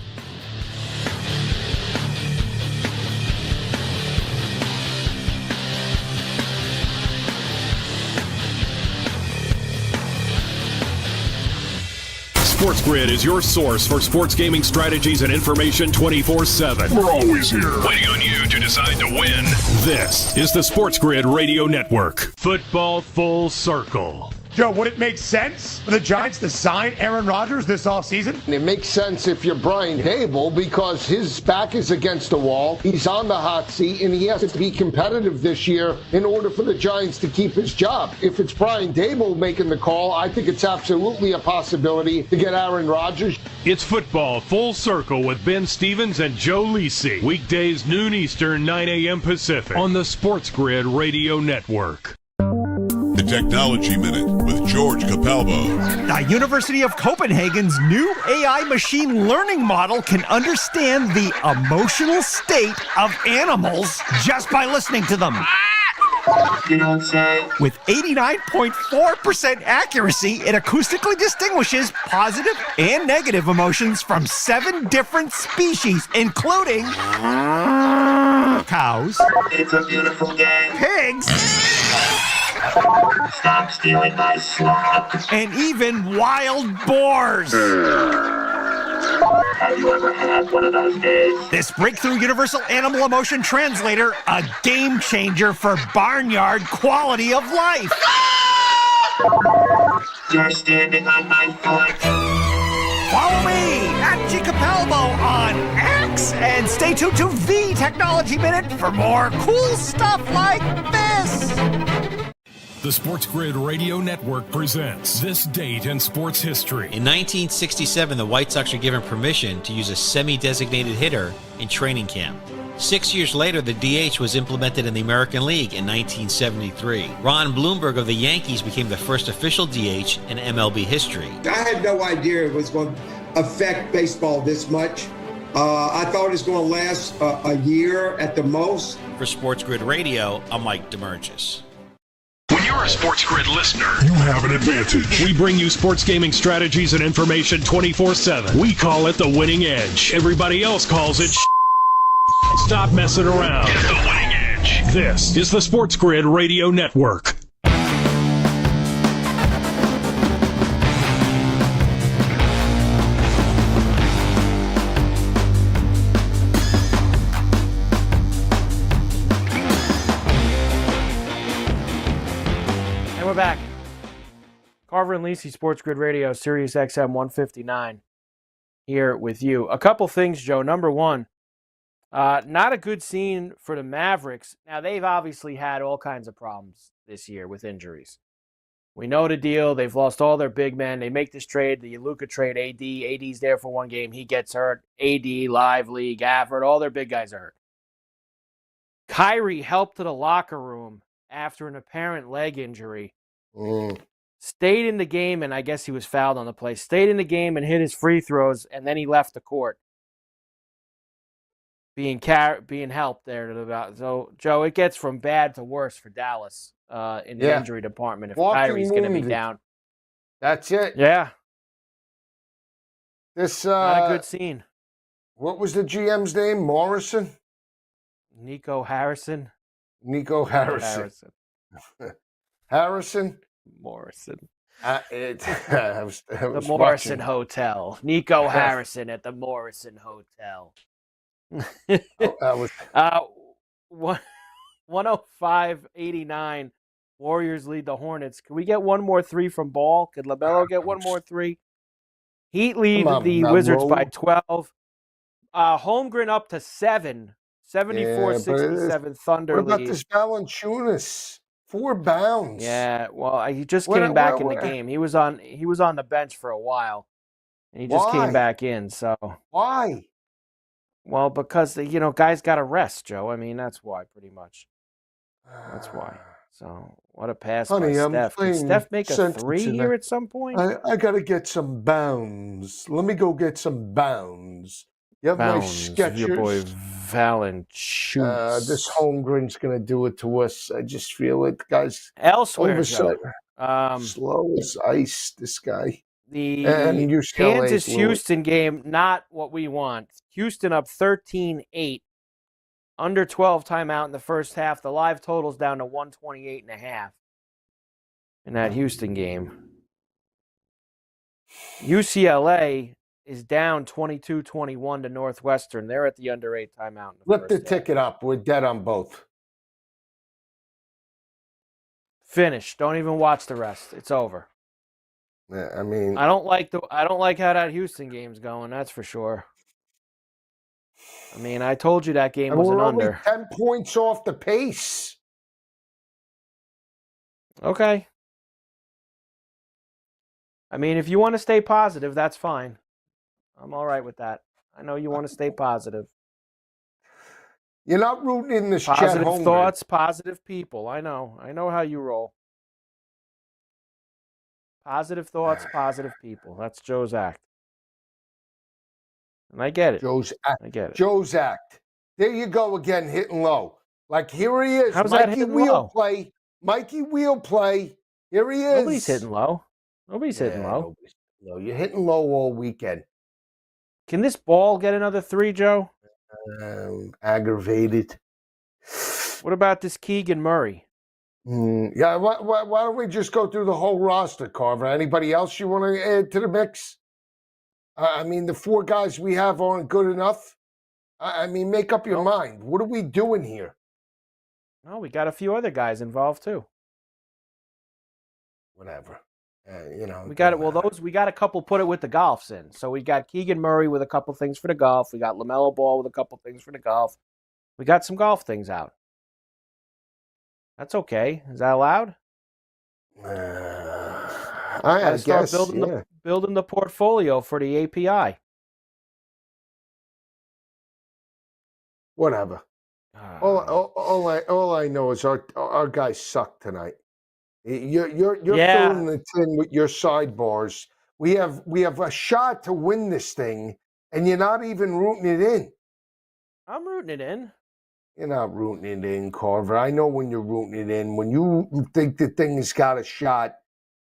S2: SportsGrid is your source for sports gaming strategies and information 24/7.
S3: We're always here,
S2: waiting on you to decide to win. This is the SportsGrid Radio Network. Football Full Circle.
S4: Joe, would it make sense for the Giants to sign Aaron Rodgers this offseason?
S1: It makes sense if you're Brian Dable because his back is against the wall. He's on the hot seat, and he has to be competitive this year in order for the Giants to keep his job. If it's Brian Dable making the call, I think it's absolutely a possibility to get Aaron Rodgers.
S2: It's Football Full Circle with Ben Stevens and Joe Lisi. Weekdays, noon Eastern, 9 a.m. Pacific on the SportsGrid Radio Network.
S3: The Technology Minute with George Capalbo.
S4: The University of Copenhagen's new AI machine learning model can understand the emotional state of animals just by listening to them.
S5: You don't say.
S4: With 89.4% accuracy, it acoustically distinguishes positive and negative emotions from 7 different species, including cows,
S5: It's a beautiful game.
S4: pigs,
S5: Stop stealing my slop.
S4: and even wild boars.
S5: Have you ever had one of those days?
S4: This breakthrough universal animal emotion translator, a game changer for barnyard quality of life.
S5: You're standing on my foot.
S4: Follow me at G Capalbo on X and stay tuned to the Technology Minute for more cool stuff like this.
S2: The SportsGrid Radio Network presents This Date in Sports History.
S12: In 1967, the White Sox were given permission to use a semi-designated hitter in training camp. 6 years later, the DH was implemented in the American League in 1973. Ron Blomberg of the Yankees became the first official DH in MLB history.
S13: I had no idea it was going to affect baseball this much. I thought it was going to last a year at the most.
S12: For SportsGrid Radio, I'm Mike DeMurgis.
S2: When you're a SportsGrid listener,
S3: You have an advantage.
S2: we bring you sports gaming strategies and information 24/7. We call it the winning edge. Everybody else calls it Stop messing around. Get the winning edge. This is the SportsGrid Radio Network.
S9: And we're back. Carver and Lisi, SportsGrid Radio, Sirius XM 159, here with you. A couple things, Joe. Number one, not a good scene for the Mavericks. Now, they've obviously had all kinds of problems this year with injuries. We know the deal. They've lost all their big men. They make this trade, the Luka trade, AD. AD's there for one game. He gets hurt. AD, Lively, Gafford, all their big guys are hurt. Kyrie helped to the locker room after an apparent leg injury. Stayed in the game, and I guess he was fouled on the play. Stayed in the game and hit his free throws, and then he left the court. Being helped there. So, Joe, it gets from bad to worse for Dallas in the injury department if Kyrie's going to be down.
S1: That's it.
S9: Yeah.
S1: This
S9: not a good scene.
S1: What was the GM's name? Morrison?
S9: Nico Harrison.
S1: Harrison?
S9: Morrison.
S1: The
S9: Morrison Hotel. Nico Harrison at the Morrison Hotel. 105-89. Warriors lead the Hornets. Can we get one more three from Ball? Could LaMelo get one more three? Heat lead the Wizards by 12. Holmgren up to 7. 74-67 Thunder lead.
S1: What about this Valanciunas? 4 bounds.
S9: Yeah, well, he just came back in the game. He was on the bench for a while, and he just came back in. So
S1: why?
S9: Well, because guys got to rest, Joe. I mean, that's why, pretty much. That's why. So what a pass by Steph. Did Steph make a 3 here at some point?
S1: I got to get some bounds. Let me go get some bounds. You have my Skechers.
S9: Your boy Valanciunas.
S1: This Holmgren's going to do it to us. I just feel it, guys.
S9: Elsewhere, Joe.
S1: Slow as ice, this guy.
S9: The Kansas-Houston game, not what we want. Houston up 13-8. Under 12 timeout in the first half. The live total's down to 128.5 in that Houston game. UCLA is down 22-21 to Northwestern. They're at the under 8 timeout.
S1: Flip the ticket up. We're dead on both.
S9: Finish. Don't even watch the rest. It's over.
S1: Yeah, I mean,
S9: I don't like how that Houston game's going. That's for sure. I mean, I told you that game was an under.
S1: We're only 10 points off the pace.
S9: Okay. I mean, if you want to stay positive, that's fine. I'm all right with that. I know you want to stay positive.
S1: You're not rooting in this
S9: positive thoughts, positive people. I know how you roll. Positive thoughts, positive people. That's Joe's act. And I get it.
S1: Joe's act.
S9: I get it.
S1: Joe's act. There you go again, hitting low. Like, here he is.
S9: How's
S1: Mikey
S9: that hitting
S1: Wheel
S9: low?
S1: play. Mikey Wheel play. Here he is.
S9: Nobody's hitting low. Nobody's hitting low.
S1: No, you're hitting low all weekend.
S9: Can this ball get another 3, Joe?
S1: Aggravated.
S9: What about this Keegan Murray?
S1: Yeah, why don't we just go through the whole roster, Carver? Anybody else you want to add to the mix? I mean, the 4 guys we have aren't good enough. I mean, make up your mind. What are we doing here?
S9: No, we got a few other guys involved too.
S1: Whatever.
S9: We got it. Well, we got a couple put it with the golfs in. So we got Keegan Murray with a couple things for the golf. We got LaMelo Ball with a couple things for the golf. We got some golf things out. That's okay. Is that allowed?
S1: I
S9: start
S1: guess
S9: building the portfolio for the API.
S1: Whatever. All I know is our guys suck tonight. You're filling the tin with your sidebars. We have a shot to win this thing, and you're not even rooting it in.
S9: I'm rooting it in.
S1: You're not rooting it in, Carver. I know when you're rooting it in. When you think the thing has got a shot,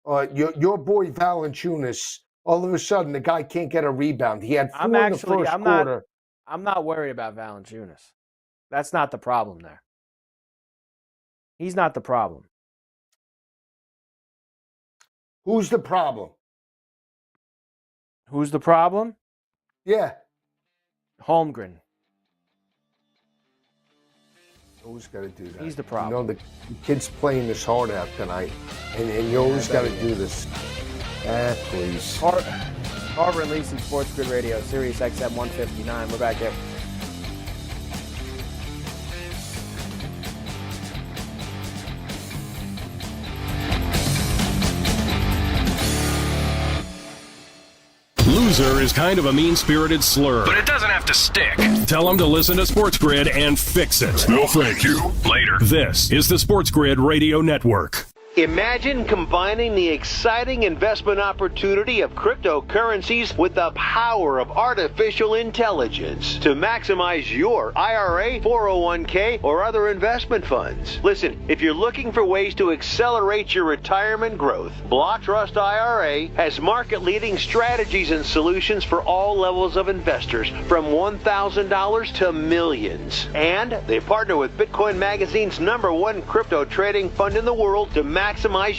S1: your boy Valanciunas, all of a sudden the guy can't get a rebound. He had 4 in the first quarter.
S9: I'm not worried about Valanciunas. That's not the problem there. He's not the problem.
S1: Who's the problem?
S9: Who's the problem?
S1: Yeah.
S9: Holmgren.
S1: Always got to do that.
S9: He's the problem.
S1: The kid's playing this hard out tonight, and you always got to do this. Please.
S9: Carver and Lisi, SportsGrid Radio, Sirius XM 159. We're back here.
S2: Loser is kind of a mean-spirited slur, but it doesn't have to stick. Tell them to listen to SportsGrid and fix it.
S3: No, thank you.
S2: Later. This is the SportsGrid Radio Network.
S10: Imagine combining the exciting investment opportunity of cryptocurrencies with the power of artificial intelligence to maximize your IRA, 401k, or other investment funds. Listen, if you're looking for ways to accelerate your retirement growth, Block Trust IRA has market-leading strategies and solutions for all levels of investors, from $1,000 to millions. And they partner with Bitcoin Magazine's #1 crypto trading fund in the world to maximize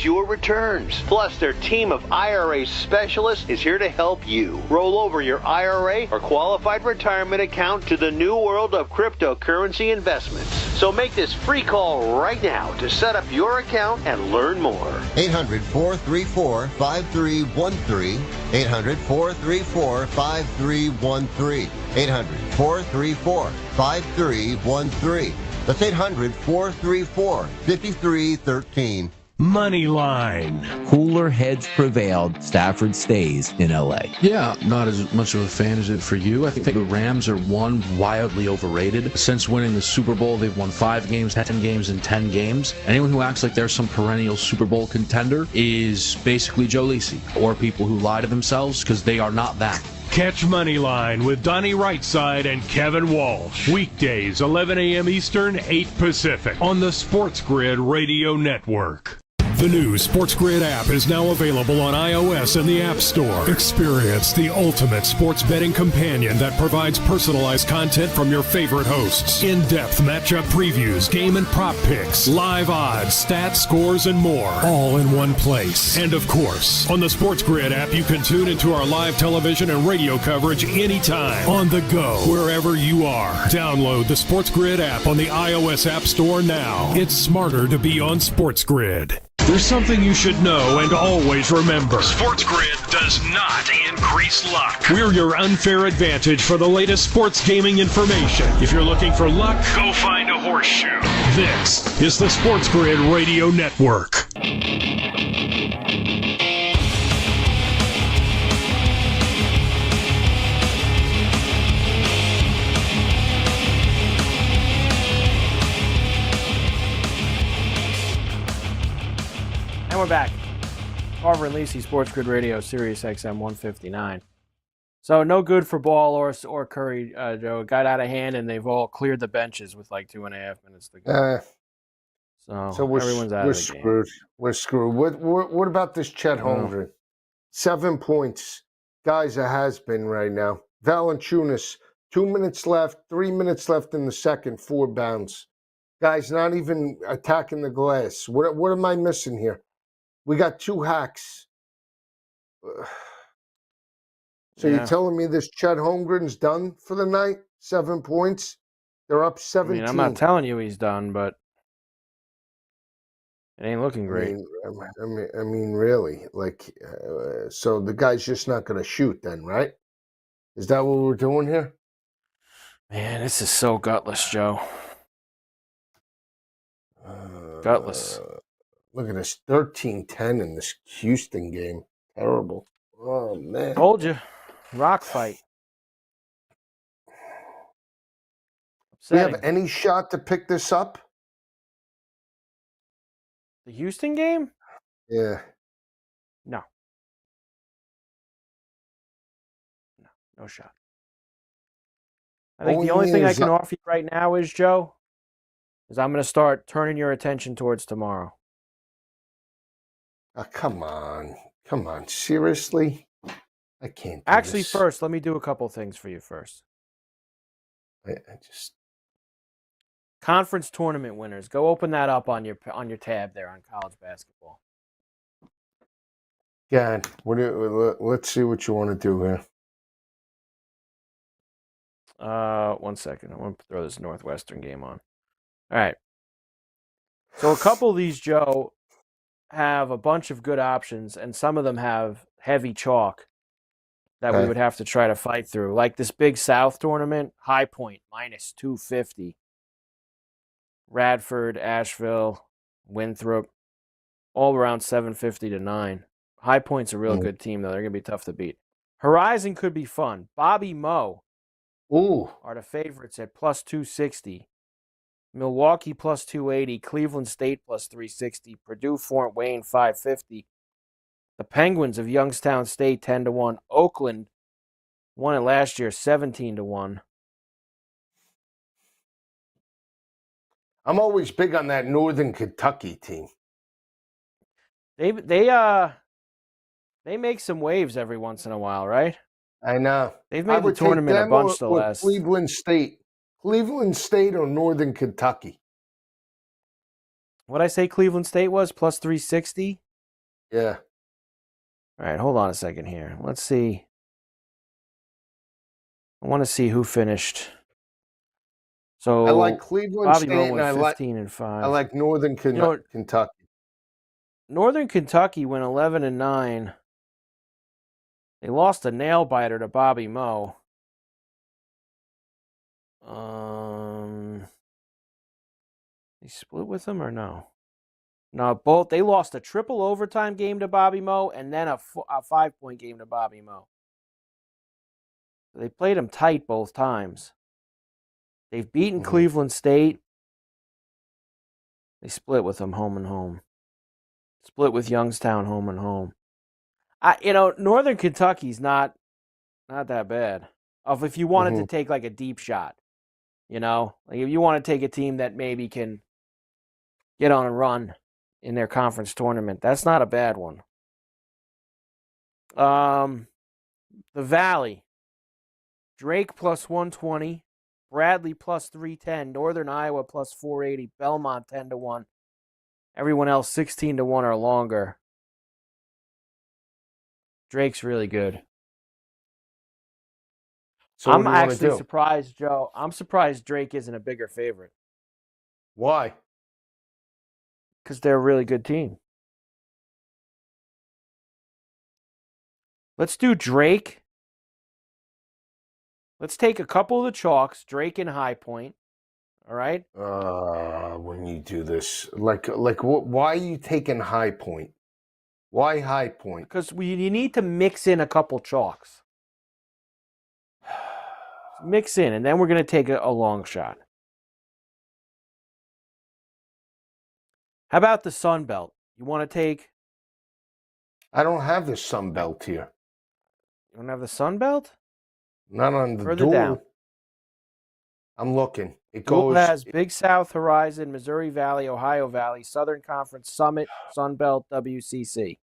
S10: your returns. Plus, their team of IRA specialists is here to help you roll over your IRA or qualified retirement account to the new world of cryptocurrency investments. So make this free call right now to set up your account and learn more.
S11: 800-434-5313. 800-434-5313. 800-434-5313. That's 800-434-5313.
S2: Money line.
S6: Cooler heads prevailed. Stafford stays in LA.
S7: Yeah, not as much of a fan as it for you. I think the Rams are wildly overrated. Since winning the Super Bowl, they've won 5 games, 10 games, and 10 games. Anyone who acts like they're some perennial Super Bowl contender is basically Joe Lisi, or people who lie to themselves, because they are not that.
S2: Catch Moneyline with Donnie Rightside and Kevin Walsh. Weekdays, 11 a.m. Eastern, 8 Pacific, on the SportsGrid Radio Network. The new SportsGrid app is now available on iOS and the App Store. Experience the ultimate sports betting companion that provides personalized content from your favorite hosts, in-depth matchup previews, game and prop picks, live odds, stats, scores, and more, all in one place. And of course, on the SportsGrid app, you can tune into our live television and radio coverage anytime, on the go, wherever you are. Download the SportsGrid app on the iOS App Store now. It's smarter to be on SportsGrid. There's something you should know and always remember. SportsGrid does not increase luck. We're your unfair advantage for the latest sports gaming information. If you're looking for luck, go find a horseshoe. This is the SportsGrid Radio Network.
S9: And we're back. Carver and Lisi, SportsGrid Radio, Sirius XM 159. So no good for Ball or Curry, Joe. It got out of hand, and they've all cleared the benches with like 2.5 minutes to go. So everyone's out of the
S1: screwed.
S9: game.
S1: We're screwed. What about this Chet Holmgren? 7 points. Guy's a has-been right now. Valanciunas, 2 minutes left, 3 minutes left in the second, 4 bounds. Guy's not even attacking the glass. What am I missing here? We got 2 hacks. So you're telling me this Chet Holmgren's done for the night? 7 points? They're up 17.
S9: I'm not telling you he's done, but it ain't looking great.
S1: I mean, really? Like, so the guy's just not going to shoot then, right? Is that what we're doing here?
S9: Man, this is so gutless, Joe. Gutless.
S1: Look at this, 13-10 in this Houston game. Terrible. Oh, man.
S9: Told you. Rock fight.
S1: Do we have any shot to pick this up?
S9: The Houston game?
S1: Yeah.
S9: No, no shot. I think the only thing I can offer you right now is, Joe, is I'm going to start turning your attention towards tomorrow.
S1: Come on. Seriously? I can't do
S9: Actually,
S1: this.
S9: first, let me do a couple things for you first.
S1: I just...
S9: Conference tournament winners. Go open that up on your tab there on college basketball.
S1: Yeah, let's see what you want to do here.
S9: 1 second. I want to throw this Northwestern game on. All right. So a couple of these, Joe, have a bunch of good options, and some of them have heavy chalk that we would have to try to fight through. Like this Big South tournament, High Point, minus 250. Radford, Asheville, Winthrop, all around 750 to 9. High Point's a real good team, though. They're going to be tough to beat. Horizon could be fun. Bobby Moe
S1: Ooh.
S9: are the favorites at plus 260. Milwaukee plus 280. Cleveland State plus 360. Purdue Fort Wayne 550. The Penguins of Youngstown State 10-1. Oakland won it last year 17-1.
S1: I'm always big on that Northern Kentucky team.
S9: They make some waves every once in a while, right?
S1: I know.
S9: They've made the tournament a bunch the last.
S1: Cleveland State or Northern Kentucky.
S9: What'd I say Cleveland State was? Plus 360?
S1: Yeah.
S9: All right, hold on a second here. Let's see. I want to see who finished. So
S1: I like Cleveland
S9: Bobby
S1: State,
S9: Moe
S1: and
S9: went
S1: I
S9: 15-5.
S1: I like Northern Kentucky.
S9: Northern Kentucky went 11-9. They lost a nail biter to Bobby Moe. They split with him or no? No, both. They lost a triple overtime game to Bobby Moe and then a 5-point game to Bobby Moe. They played him tight both times. They've beaten Cleveland State. They split with them home and home. Split with Youngstown home and home. Northern Kentucky's not that bad. If you wanted to take like a deep shot, like if you want to take a team that maybe can get on a run in their conference tournament, that's not a bad one. The Valley, Drake plus 120, Bradley plus 310, Northern Iowa plus 480, Belmont 10-1. Everyone else 16-1 or longer. Drake's really good.
S1: So
S9: I'm actually surprised, Joe. I'm surprised Drake isn't a bigger favorite.
S1: Why?
S9: Because they're a really good team. Let's do Drake. Let's take a couple of the chalks, Drake and High Point. All right?
S1: When you do this, why are you taking High Point? Why High Point?
S9: Because you need to mix in a couple chalks. Mix in, and then we're going to take a long shot. How about the Sun Belt? You want to take?
S1: I don't have the Sun Belt here.
S9: You don't have the Sun Belt?
S1: Not on the
S9: Further
S1: duel.
S9: down.
S1: I'm looking. It
S9: Duel
S1: goes.
S9: has Big South Horizon, Missouri Valley, Ohio Valley, Southern Conference, Summit, Sun Belt, WCC.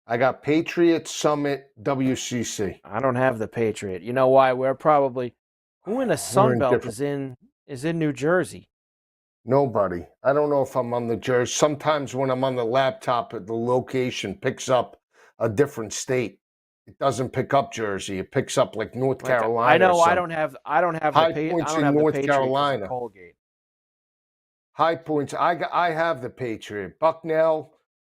S1: I got Patriot, Summit, WCC.
S9: I don't have the Patriot. You know why? We're probably who in the Sun Belt is in New Jersey?
S1: Nobody. I don't know if I'm on the Jersey. Sometimes when I'm on the laptop, the location picks up a different state. It doesn't pick up Jersey. It picks up like North Carolina.
S9: I know.
S1: I
S9: don't have
S1: High Points in North Carolina.
S9: Colgate.
S1: High Points. I have the Patriot. Bucknell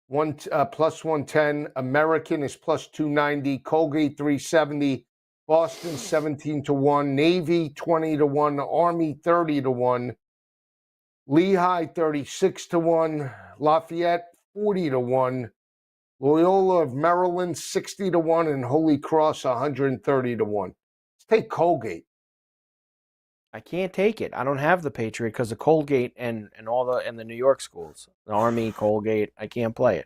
S1: plus 110. American is plus 290. Colgate 370. Boston 17-1. Navy 20-1. Army 30-1. Lehigh 36-1. Lafayette 40-1. Loyola of Maryland 60-1, and Holy Cross 130-1. Let's take Colgate.
S9: I can't take it. I don't have the Patriot because of Colgate and the New York schools. The Army, Colgate. I can't play it.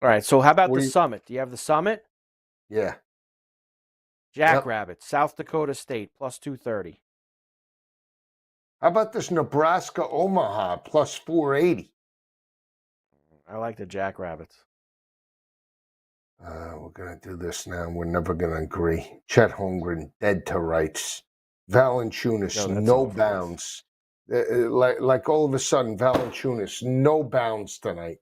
S9: All right. So how about the Summit? Do you have the Summit?
S1: Yeah.
S9: Jackrabbit, South Dakota State plus 230.
S1: How about this Nebraska Omaha plus 480?
S9: I like the Jackrabbits.
S1: We're going to do this now. We're never going to agree. Chet Holmgren, dead to rights. Valanciunas, no bounds. Like all of a sudden, Valanciunas, no bounds tonight.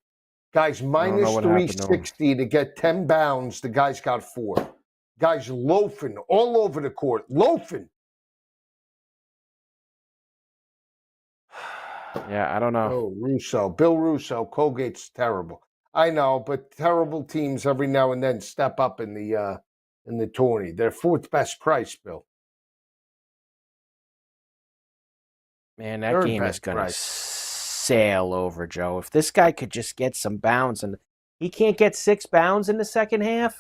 S1: Guys, minus 360 to get 10 bounds. The guy's got 4. Guys loafing all over the court. Loafing.
S9: Yeah, I don't know.
S1: Oh, Bill Russo, Colgate's terrible. I know, but terrible teams every now and then step up in the tourney. They're 4th best price, Bill.
S9: Man, that game is going to sail over, Joe. If this guy could just get some bounds, and he can't get 6 bounds in the second half.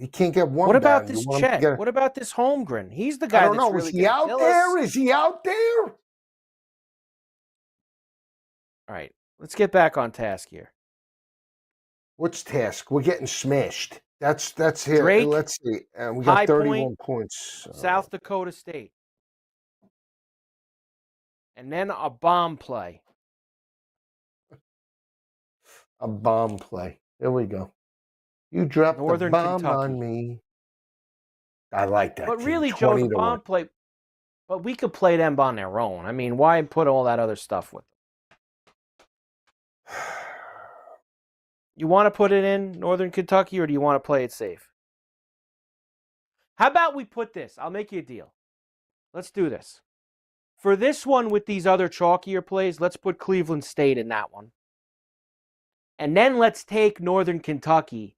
S1: He can't get one.
S9: What about
S1: down.
S9: this Chet? What about this Holmgren? He's the guy.
S1: I don't
S9: that's
S1: know.
S9: really
S1: Is he out there? Is he out there?
S9: All right, let's get back on task here.
S1: What's task? We're getting smashed. That's here.
S9: Drake,
S1: let's see. We got 31 points.
S9: South Dakota State. And then a bomb play.
S1: A bomb play. There we go. You dropped
S9: Northern
S1: the bomb
S9: Kentucky.
S1: on me. I like that.
S9: But
S1: team.
S9: really, Joe, the
S1: 20 to
S9: bomb
S1: 1.
S9: play. But we could play them on their own. I mean, why put all that other stuff with them? You want to put it in Northern Kentucky, or do you want to play it safe? How about we put this? I'll make you a deal. Let's do this. For this one with these other chalkier plays, let's put Cleveland State in that one. And then let's take Northern Kentucky,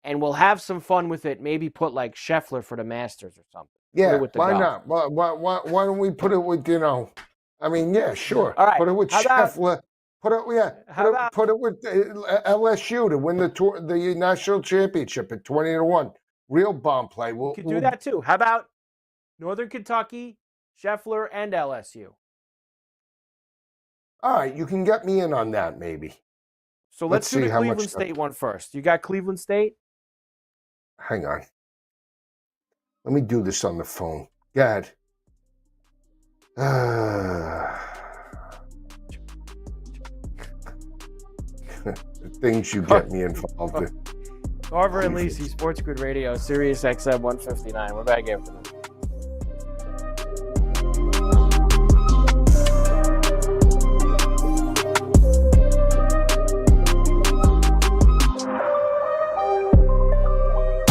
S9: and we'll have some fun with it. Maybe put like Scheffler for the Masters or something.
S1: Yeah,
S9: with the
S1: why
S9: golf.
S1: not? Why don't we put it with, I mean, yeah, sure.
S9: All right.
S1: Put it with
S9: How about-
S1: Scheffler. Put it with LSU to win the national championship at 20 to 1. Real bomb play.
S9: We could do that too. How about Northern Kentucky, Scheffler, and LSU?
S1: All right, you can get me in on that maybe.
S9: So let's do the Cleveland State one first. You got Cleveland State?
S1: Hang on. Let me do this on the phone. Go ahead. The things you get me involved in.
S9: Carver and Lisi, SportsGrid Radio, Sirius XM 159. We're back after this.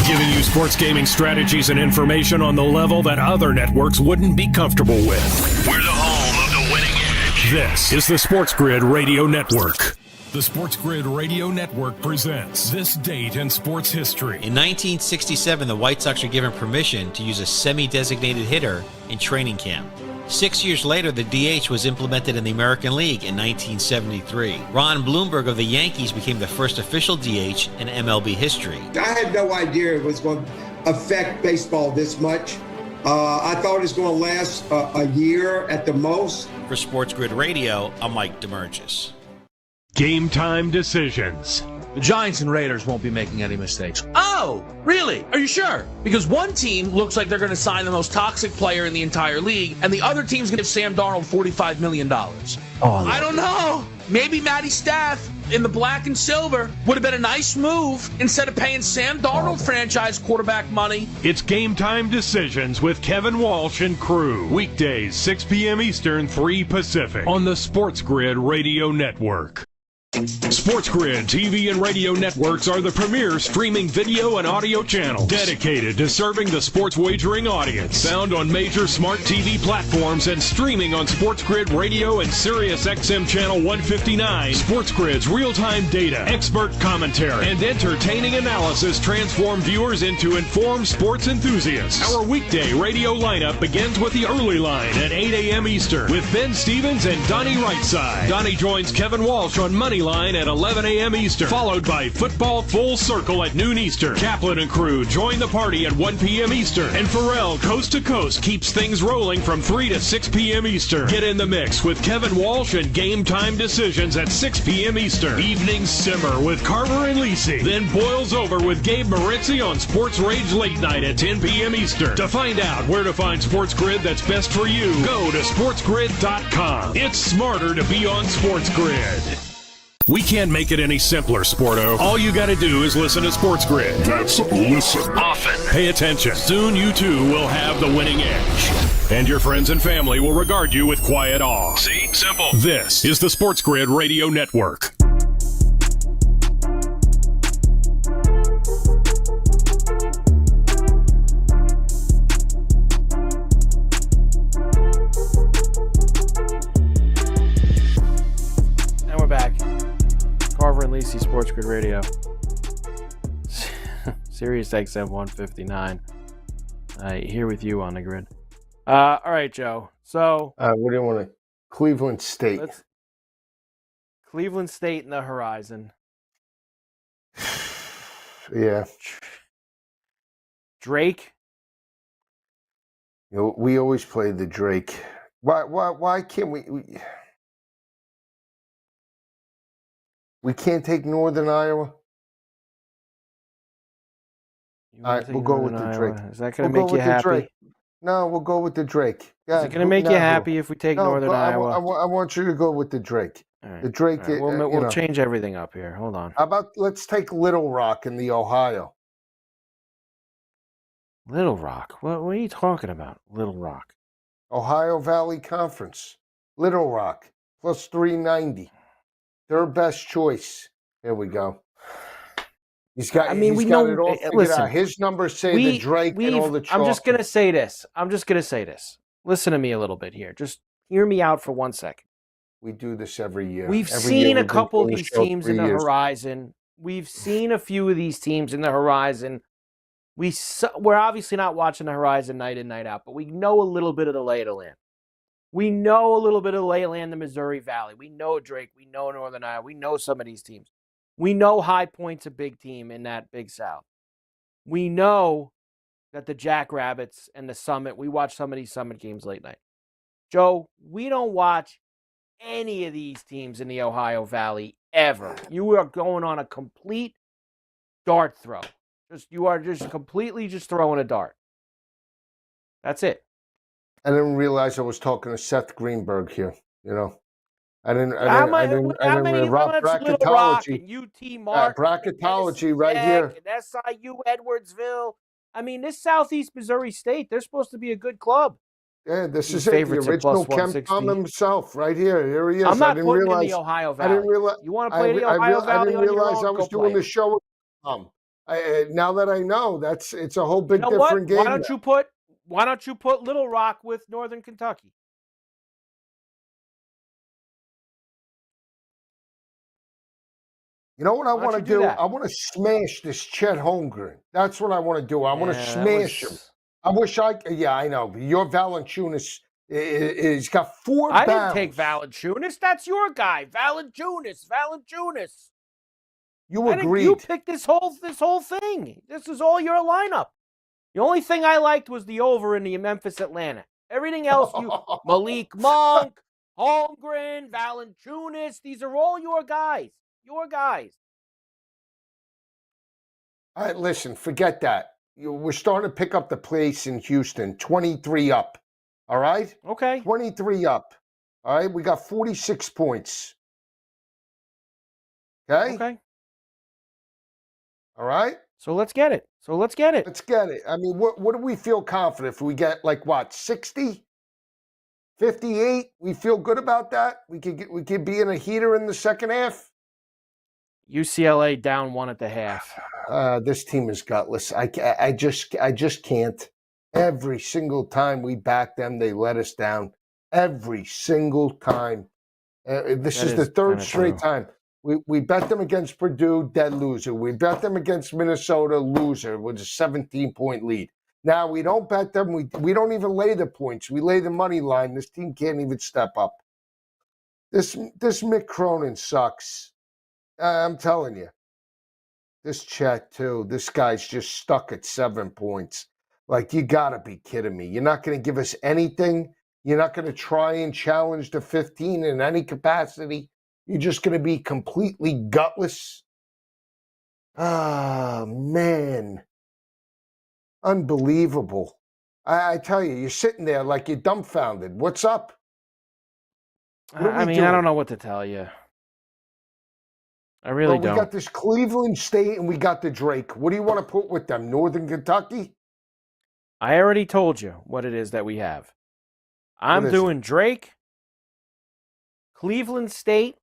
S2: Giving you sports gaming strategies and information on the level that other networks wouldn't be comfortable with. We're the home of the winning edge. This is the SportsGrid Radio Network. The SportsGrid Radio Network presents This Date in Sports History.
S12: In 1967, the White Sox were given permission to use a semi-designated hitter in training camp. 6 years later, the DH was implemented in the American League in 1973. Ron Bloomberg of the Yankees became the first official DH in MLB history.
S13: I had no idea it was going to affect baseball this much. I thought it was going to last a year at the most.
S12: For SportsGrid Radio, I'm Mike DeMurgis.
S2: Game time decisions.
S7: The Giants and Raiders won't be making any mistakes. Oh, really? Are you sure? Because one team looks like they're going to sign the most toxic player in the entire league, and the other team's going to give Sam Darnold $45 million. I don't know. Maybe Matty Staff in the black and silver would have been a nice move instead of paying Sam Darnold franchise quarterback money.
S2: It's Game Time Decisions with Kevin Walsh and crew. Weekdays, 6 p.m. Eastern, 3 Pacific on the SportsGrid Radio Network. SportsGrid TV and radio networks are the premier streaming video and audio channels dedicated to serving the sports wagering audience. Found on major smart TV platforms and streaming on SportsGrid Radio and Sirius XM Channel 159. SportsGrid's real-time data, expert commentary, and entertaining analysis transform viewers into informed sports enthusiasts. Our weekday radio lineup begins with the early line at 8 a.m. Eastern with Ben Stevens and Donnie Rightside. Donnie joins Kevin Walsh on Money Line at 11 a.m. Eastern, followed by Football Full Circle at noon Eastern. Kaplan and crew join the party at 1 p.m. Eastern, and Pharrell Coast to Coast keeps things rolling from 3 to 6 p.m. Eastern. Get in the mix with Kevin Walsh and Game Time Decisions at 6 p.m. Eastern. Evenings simmer with Carver and Lisi, then boils over with Gabe Moritzi on Sports Rage Late Night at 10 p.m. Eastern. To find out where to find SportsGrid that's best for you, go to sportsgrid.com. It's smarter to be on SportsGrid. We can't make it any simpler, Sporto. All you gotta do is listen to SportsGrid. That's listen. Often. Pay attention. Soon you too will have the winning edge. And your friends and family will regard you with quiet awe. See? Simple. This is the SportsGrid Radio Network.
S9: And we're back. Carver and Lisi, SportsGrid Radio. Sirius XM 159. Here with you on the grid. All right, Joe. So,
S1: what do you want to? Cleveland State.
S9: Cleveland State in the horizon.
S1: Yeah.
S9: Drake.
S1: You know, we always play the Drake. Why can't we can't take Northern Iowa? All right, we'll go with the Drake.
S9: Is that going to make you happy?
S1: No, we'll go with the Drake.
S9: Is it going to make you happy if we take Northern Iowa?
S1: I want you to go with the Drake.
S9: Right.
S1: The Drake.
S9: Right. We'll change everything up here. Hold on.
S1: How about let's take Little Rock in the Ohio?
S9: Little Rock? What are you talking about? Little Rock.
S1: Ohio Valley Conference. Little Rock plus 390. Their best choice. Here we go. He's got. We know it all figured out. His numbers say the Drake and all the chalk.
S9: I'm just gonna say this. Listen to me a little bit here. Just hear me out for 1 second.
S1: We do this every year.
S9: We've seen a couple of these teams in the horizon. We've seen a few of these teams in the horizon. We're obviously not watching the horizon night in, night out, but we know a little bit of the lay of the land. We know a little bit of the lay of the land in the Missouri Valley. We know Drake. We know Northern Iowa. We know some of these teams. We know High Point's a big team in that Big South. We know that the Jackrabbits and the Summit, we watch some of these Summit games late night. Joe, we don't watch any of these teams in the Ohio Valley ever. You are going on a complete dart throw. You are just completely just throwing a dart. That's it.
S1: I didn't realize I was talking to Seth Greenberg here, you know. I didn't
S9: Little Rock and UT Martin,
S1: bracketology right here.
S9: And SIU Edwardsville. I mean, this Southeast Missouri State, they're supposed to be a good club.
S1: Yeah, this is it. The original Ken Palm himself right here. Here he is.
S9: I'm not putting it in the Ohio Valley.
S1: I didn't realize.
S9: You want to play the Ohio Valley?
S1: I didn't realize I was doing the show with Tom. Now that I know, it's a whole big different game.
S9: Why don't you put Little Rock with Northern Kentucky?
S1: You know what I want to do? I want to smash this Chet Holmgren. That's what I want to do. I want to smash him. I wish I know. Your Valanciunas is got 4
S9: I
S1: barrels.
S9: didn't take Valanciunas. That's your guy. Valanciunas.
S1: You agreed.
S9: You picked this whole thing. This is all your lineup. The only thing I liked was the over in the Memphis Atlanta. Everything else, Malik Monk, Holmgren, Valanciunas, these are all your guys. Your guys.
S1: All right, listen, forget that. We're starting to pick up the pace in Houston, 23 up. All right?
S9: Okay.
S1: 23 up. All right, we got 46 points. Okay?
S9: Okay.
S1: All right?
S9: So let's get it.
S1: Let's get it. I mean, what do we feel confident if we get, 60? 58? We feel good about that? We could be in a heater in the second half?
S9: UCLA down 1 at the half.
S1: This team is gutless. I just can't. Every single time we back them, they let us down. Every single time. This is the third straight time. We bet them against Purdue, dead loser. We bet them against Minnesota, loser with a 17-point lead. Now we don't bet them. We don't even lay the points. We lay the money line. This team can't even step up. This Mick Cronin sucks. I'm telling you. This Chet, too. This guy's just stuck at 7 points. You got to be kidding me. You're not going to give us anything. You're not going to try and challenge the 15 in any capacity. You're just going to be completely gutless. Ah, man. Unbelievable. I tell you, you're sitting there like you're dumbfounded. What's up?
S9: I don't know what to tell you. I really don't.
S1: We got this Cleveland State and we got the Drake. What do you want to put with them? Northern Kentucky?
S9: I already told you what it is that we have. I'm doing Drake, Cleveland State,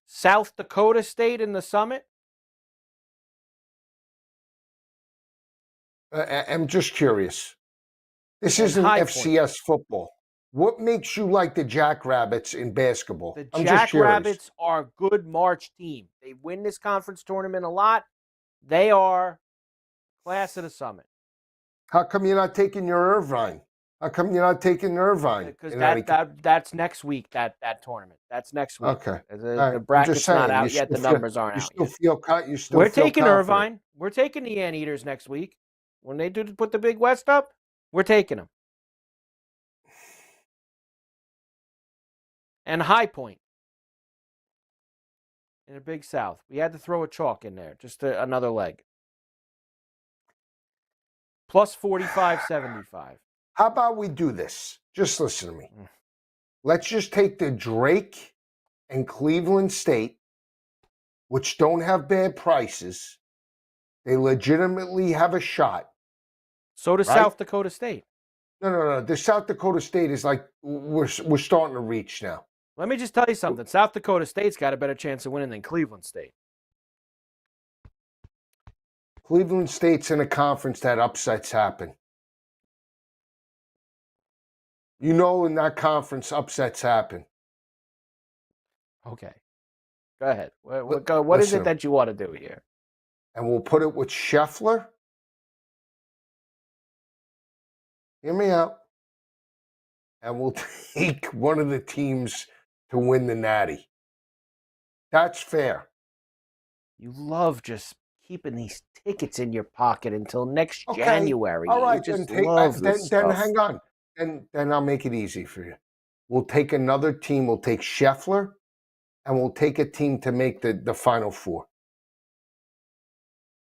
S9: South Dakota State in the Summit.
S1: I'm just curious. This isn't FCS football. What makes you like the Jackrabbits in basketball?
S9: The Jackrabbits are a good March team. They win this conference tournament a lot. They are class of the Summit.
S1: How come you're not taking your Irvine? How come you're not taking Irvine?
S9: Because that's next week, that tournament. That's next week.
S1: Okay.
S9: The bracket's not out yet. The numbers aren't out yet. We're taking Irvine. We're taking the Anteaters next week. When they do put the Big West up, we're taking them. And High Point in the Big South. We had to throw a chalk in there, just another leg. Plus 45.75.
S1: How about we do this? Just listen to me. Let's just take the Drake and Cleveland State, which don't have bad prices. They legitimately have a shot.
S9: So does South Dakota State.
S1: No. The South Dakota State is like we're starting to reach now.
S9: Let me just tell you something. South Dakota State's got a better chance of winning than Cleveland State.
S1: Cleveland State's in a conference that upsets happen. You know, in that conference, upsets happen.
S9: Okay. Go ahead. What is it that you want to do here?
S1: And we'll put it with Scheffler. Hear me out. And we'll take one of the teams to win the Natty. That's fair.
S9: You love just keeping these tickets in your pocket until next January.
S1: All right,
S9: then
S1: hang on. Then I'll make it easy for you. We'll take another team. We'll take Scheffler, and we'll take a team to make the Final Four.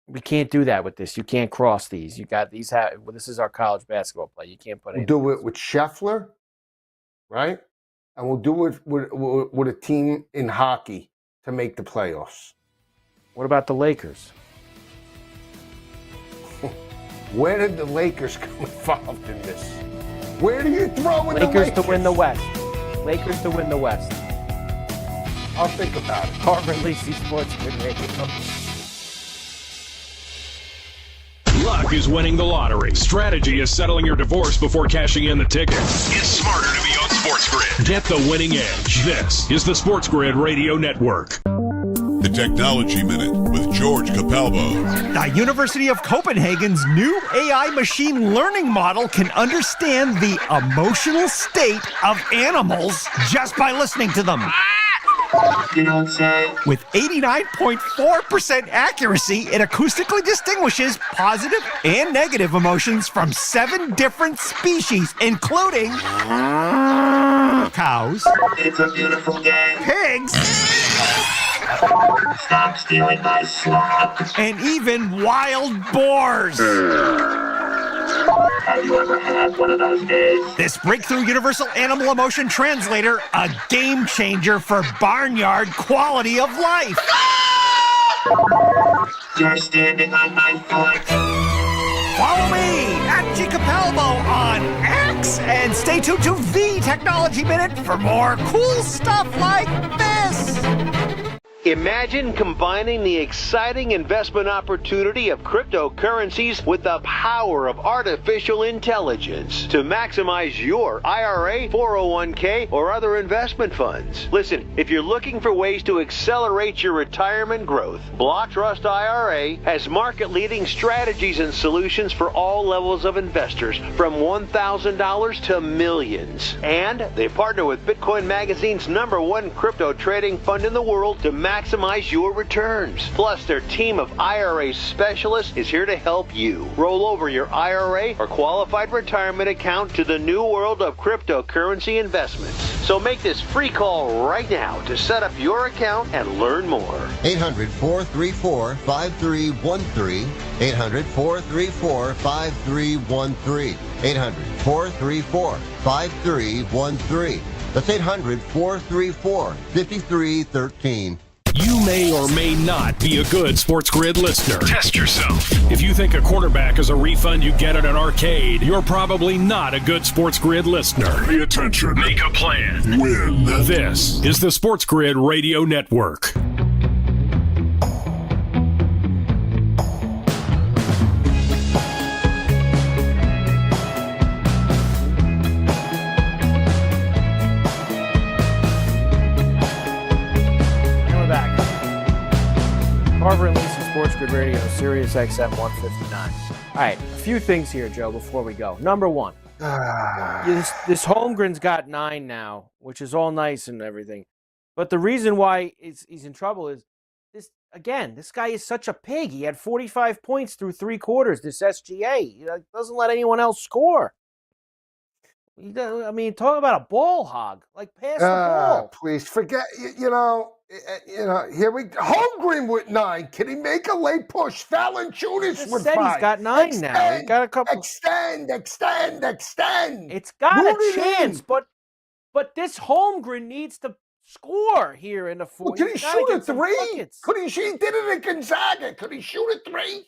S9: We can't do that with this. You can't cross these. You got these. This is our college basketball play. You can't put.
S1: We'll do it with Scheffler, right? And we'll do it with a team in hockey to make the playoffs.
S9: What about the Lakers?
S1: Where did the Lakers come involved in this? Where do you throw in the Lakers?
S9: Lakers to win the West. Lakers to win the West.
S1: I'll think about it.
S9: Carver and Lisi, SportsGrid Radio.
S2: Luck is winning the lottery. Strategy is settling your divorce before cashing in the ticket. It's smarter to be on SportsGrid. Get the winning edge. This is the SportsGrid Radio Network.
S3: The Technology Minute with George Capalbo.
S4: The University of Copenhagen's new AI machine learning model can understand the emotional state of animals just by listening to them.
S5: You don't say.
S4: With 89.4% accuracy, it acoustically distinguishes positive and negative emotions from 7 different species, including cows,
S5: It's a beautiful game.
S4: pigs,
S5: Stop stealing my slop.
S4: and even wild boars.
S5: Have you ever had one of those days?
S4: This breakthrough universal animal emotion translator, a game changer for barnyard quality of life.
S5: You're standing on my foot.
S4: Follow me at Capalbo on X and stay tuned to the Technology Minute for more cool stuff like this.
S10: Imagine combining the exciting investment opportunity of cryptocurrencies with the power of artificial intelligence to maximize your IRA, 401k, or other investment funds. Listen, if you're looking for ways to accelerate your retirement growth, Block Trust IRA has market-leading strategies and solutions for all levels of investors, from $1,000 to millions. And they partner with Bitcoin Magazine's #1 crypto trading fund in the world to maximize your returns. Plus, their team of IRA specialists is here to help you roll over your IRA or qualified retirement account to the new world of cryptocurrency investments. So make this free call right now to set up your account and learn more.
S11: 800-434-5313. 800-434-5313. 800-434-5313. That's 800-434-5313.
S2: You may or may not be a good SportsGrid listener. Test yourself. If you think a quarterback is a refund you get at an arcade, you're probably not a good SportsGrid listener. Pay attention. Make a plan. Win. This is the SportsGrid Radio Network.
S9: Carver and Lisi, SportsGrid Radio, Sirius XM 159. right, a few things here, Joe, before we go. Number one, this Holmgren's got 9 now, which is all nice and everything. But the reason why he's in trouble is this guy is such a pig. He had 45 points through 3 quarters, this SGA. He doesn't let anyone else score. Talk about a ball hog. Pass the ball.
S1: Please forget. Here we go. Holmgren with 9. Can he make a late push? Valanciunas with 5.
S9: He's got 9 now. He got a couple.
S1: Extend.
S9: It's got a chance, but this Holmgren needs to score here in the fourth.
S1: Well, can he shoot a 3? Could he? He did it at Gonzaga. Could he shoot a 3?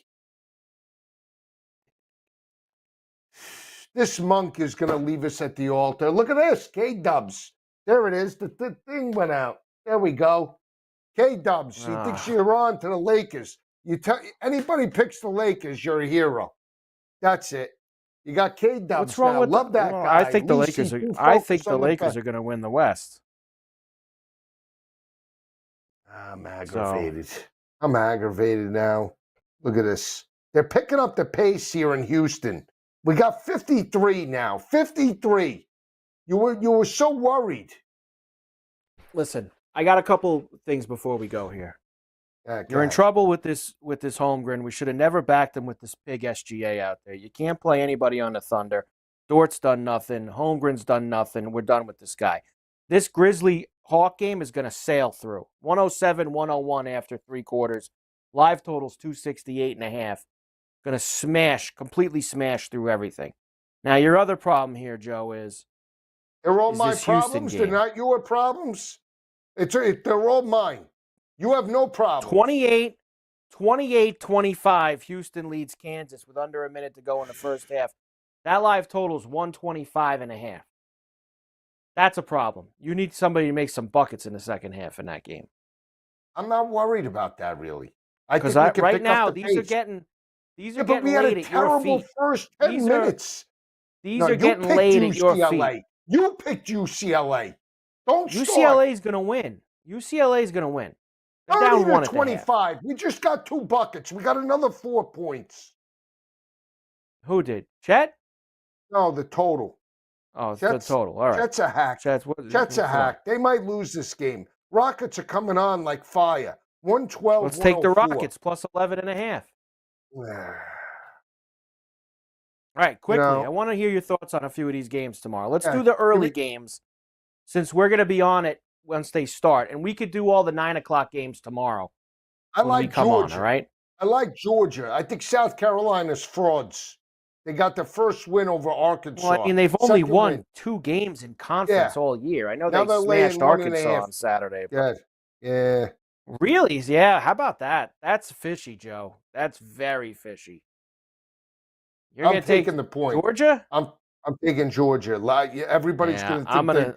S1: This monk is going to leave us at the altar. Look at this, K-Dubs. There it is. The thing went out. There we go. K-Dubs. He thinks you're on to the Lakers. Anybody picks the Lakers, you're a hero. That's it. You got K-Dubs.
S9: What's wrong with
S1: Love that guy.
S9: I think the Lakers are. I think the Lakers are going to win the West.
S1: I'm aggravated. I'm aggravated now. Look at this. They're picking up the pace here in Houston. We got 53 now. 53. You were so worried.
S9: Listen, I got a couple things before we go here. You're in trouble with this Holmgren. We should have never backed him with this big SGA out there. You can't play anybody on the Thunder. Dort's done nothing. Holmgren's done nothing. We're done with this guy. This Grizzly Hawk game is going to sail through. 107-101 after 3 quarters. Live totals 268.5. Going to completely smash through everything. Now, your other problem here, Joe, is
S1: they're all my problems. They're not your problems. They're all mine. You have no problem.
S9: 28-25, Houston leads Kansas with under a minute to go in the first half. That live total is 125.5. That's a problem. You need somebody to make some buckets in the second half in that game.
S1: I'm not worried about that, really.
S9: Because right now, these are getting laid at your feet.
S1: First 10 minutes.
S9: These are getting laid at your feet.
S1: You picked UCLA.
S9: UCLA is going to win. UCLA is going to win. They're down
S1: 1-25. We just got 2 buckets. We got another 4 points.
S9: Who did? Chet?
S1: No, the total.
S9: Oh, the total. All right.
S1: Chet's a hack. Chet's a hack. They might lose this game. Rockets are coming on like fire. 112.
S9: Let's take the Rockets plus 11.5. All right, quickly. I want to hear your thoughts on a few of these games tomorrow. Let's do the early games since we're going to be on it once they start. And we could do all the 9 o'clock games tomorrow.
S1: I like Georgia.
S9: On, all right?
S1: I like Georgia. I think South Carolina's frauds. They got the first win over Arkansas.
S9: Well, they've only won 2 games in conference all year. I know they smashed Arkansas on Saturday.
S1: Yeah.
S9: Really? Yeah. How about that? That's fishy, Joe. That's very fishy. You're
S1: I'm taking the point.
S9: Georgia?
S1: I'm taking Georgia. Everybody's going to think.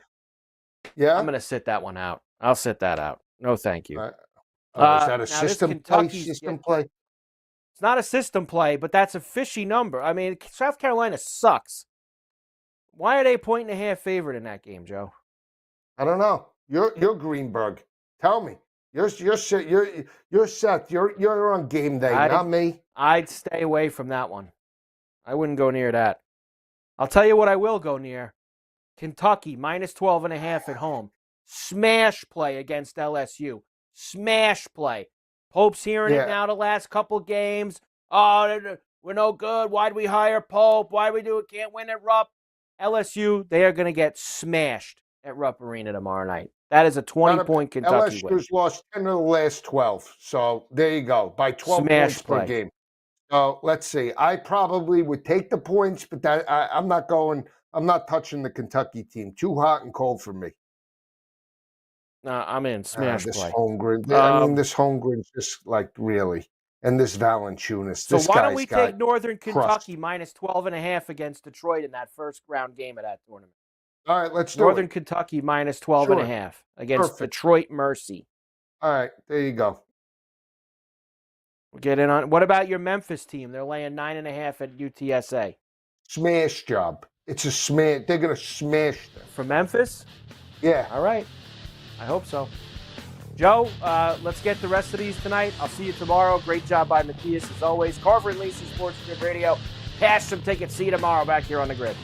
S9: I'm gonna sit that one out. I'll sit that out. No, thank you.
S1: Is that a system play?
S9: It's not a system play, but that's a fishy number. I mean, South Carolina sucks. Why are they 1.5 favorite in that game, Joe?
S1: I don't know. You're Greenberg. Tell me. You're set. You're on game day, not me.
S9: I'd stay away from that one. I wouldn't go near that. I'll tell you what I will go near. Kentucky, minus 12.5 at home. Smash play against LSU. Smash play. Pope's hearing it now the last couple games. Oh, we're no good. Why'd we hire Pope? Why'd we do it? Can't win at Rupp. LSU, they are going to get smashed at Rupp Arena tomorrow night. That is a 20-point Kentucky win.
S1: LSU's lost 10 of the last 12. So there you go. By 12 points per game. So let's see. I probably would take the points, but I'm not going. I'm not touching the Kentucky team. Too hot and cold for me.
S9: No, I'm in smash
S1: this
S9: play.
S1: Holmgren. This Holmgren's just really, and this Valanciunas.
S9: So why don't we take Northern Kentucky minus 12.5 against Detroit in that first round game of that tournament?
S1: All right, let's do
S9: Northern Kentucky minus 12.5 against Detroit Mercy.
S1: All right, there you go.
S9: We'll get in on. What about your Memphis team? They're laying 9.5 at UTSA.
S1: Smash job. It's a smash. They're going to smash them.
S9: For Memphis?
S1: Yeah.
S9: All right. I hope so. Joe, let's get the rest of these tonight. I'll see you tomorrow. Great job by Matthias as always. Carver and Lisi, SportsGrid Radio. Cash some tickets. See you tomorrow back here on the grid.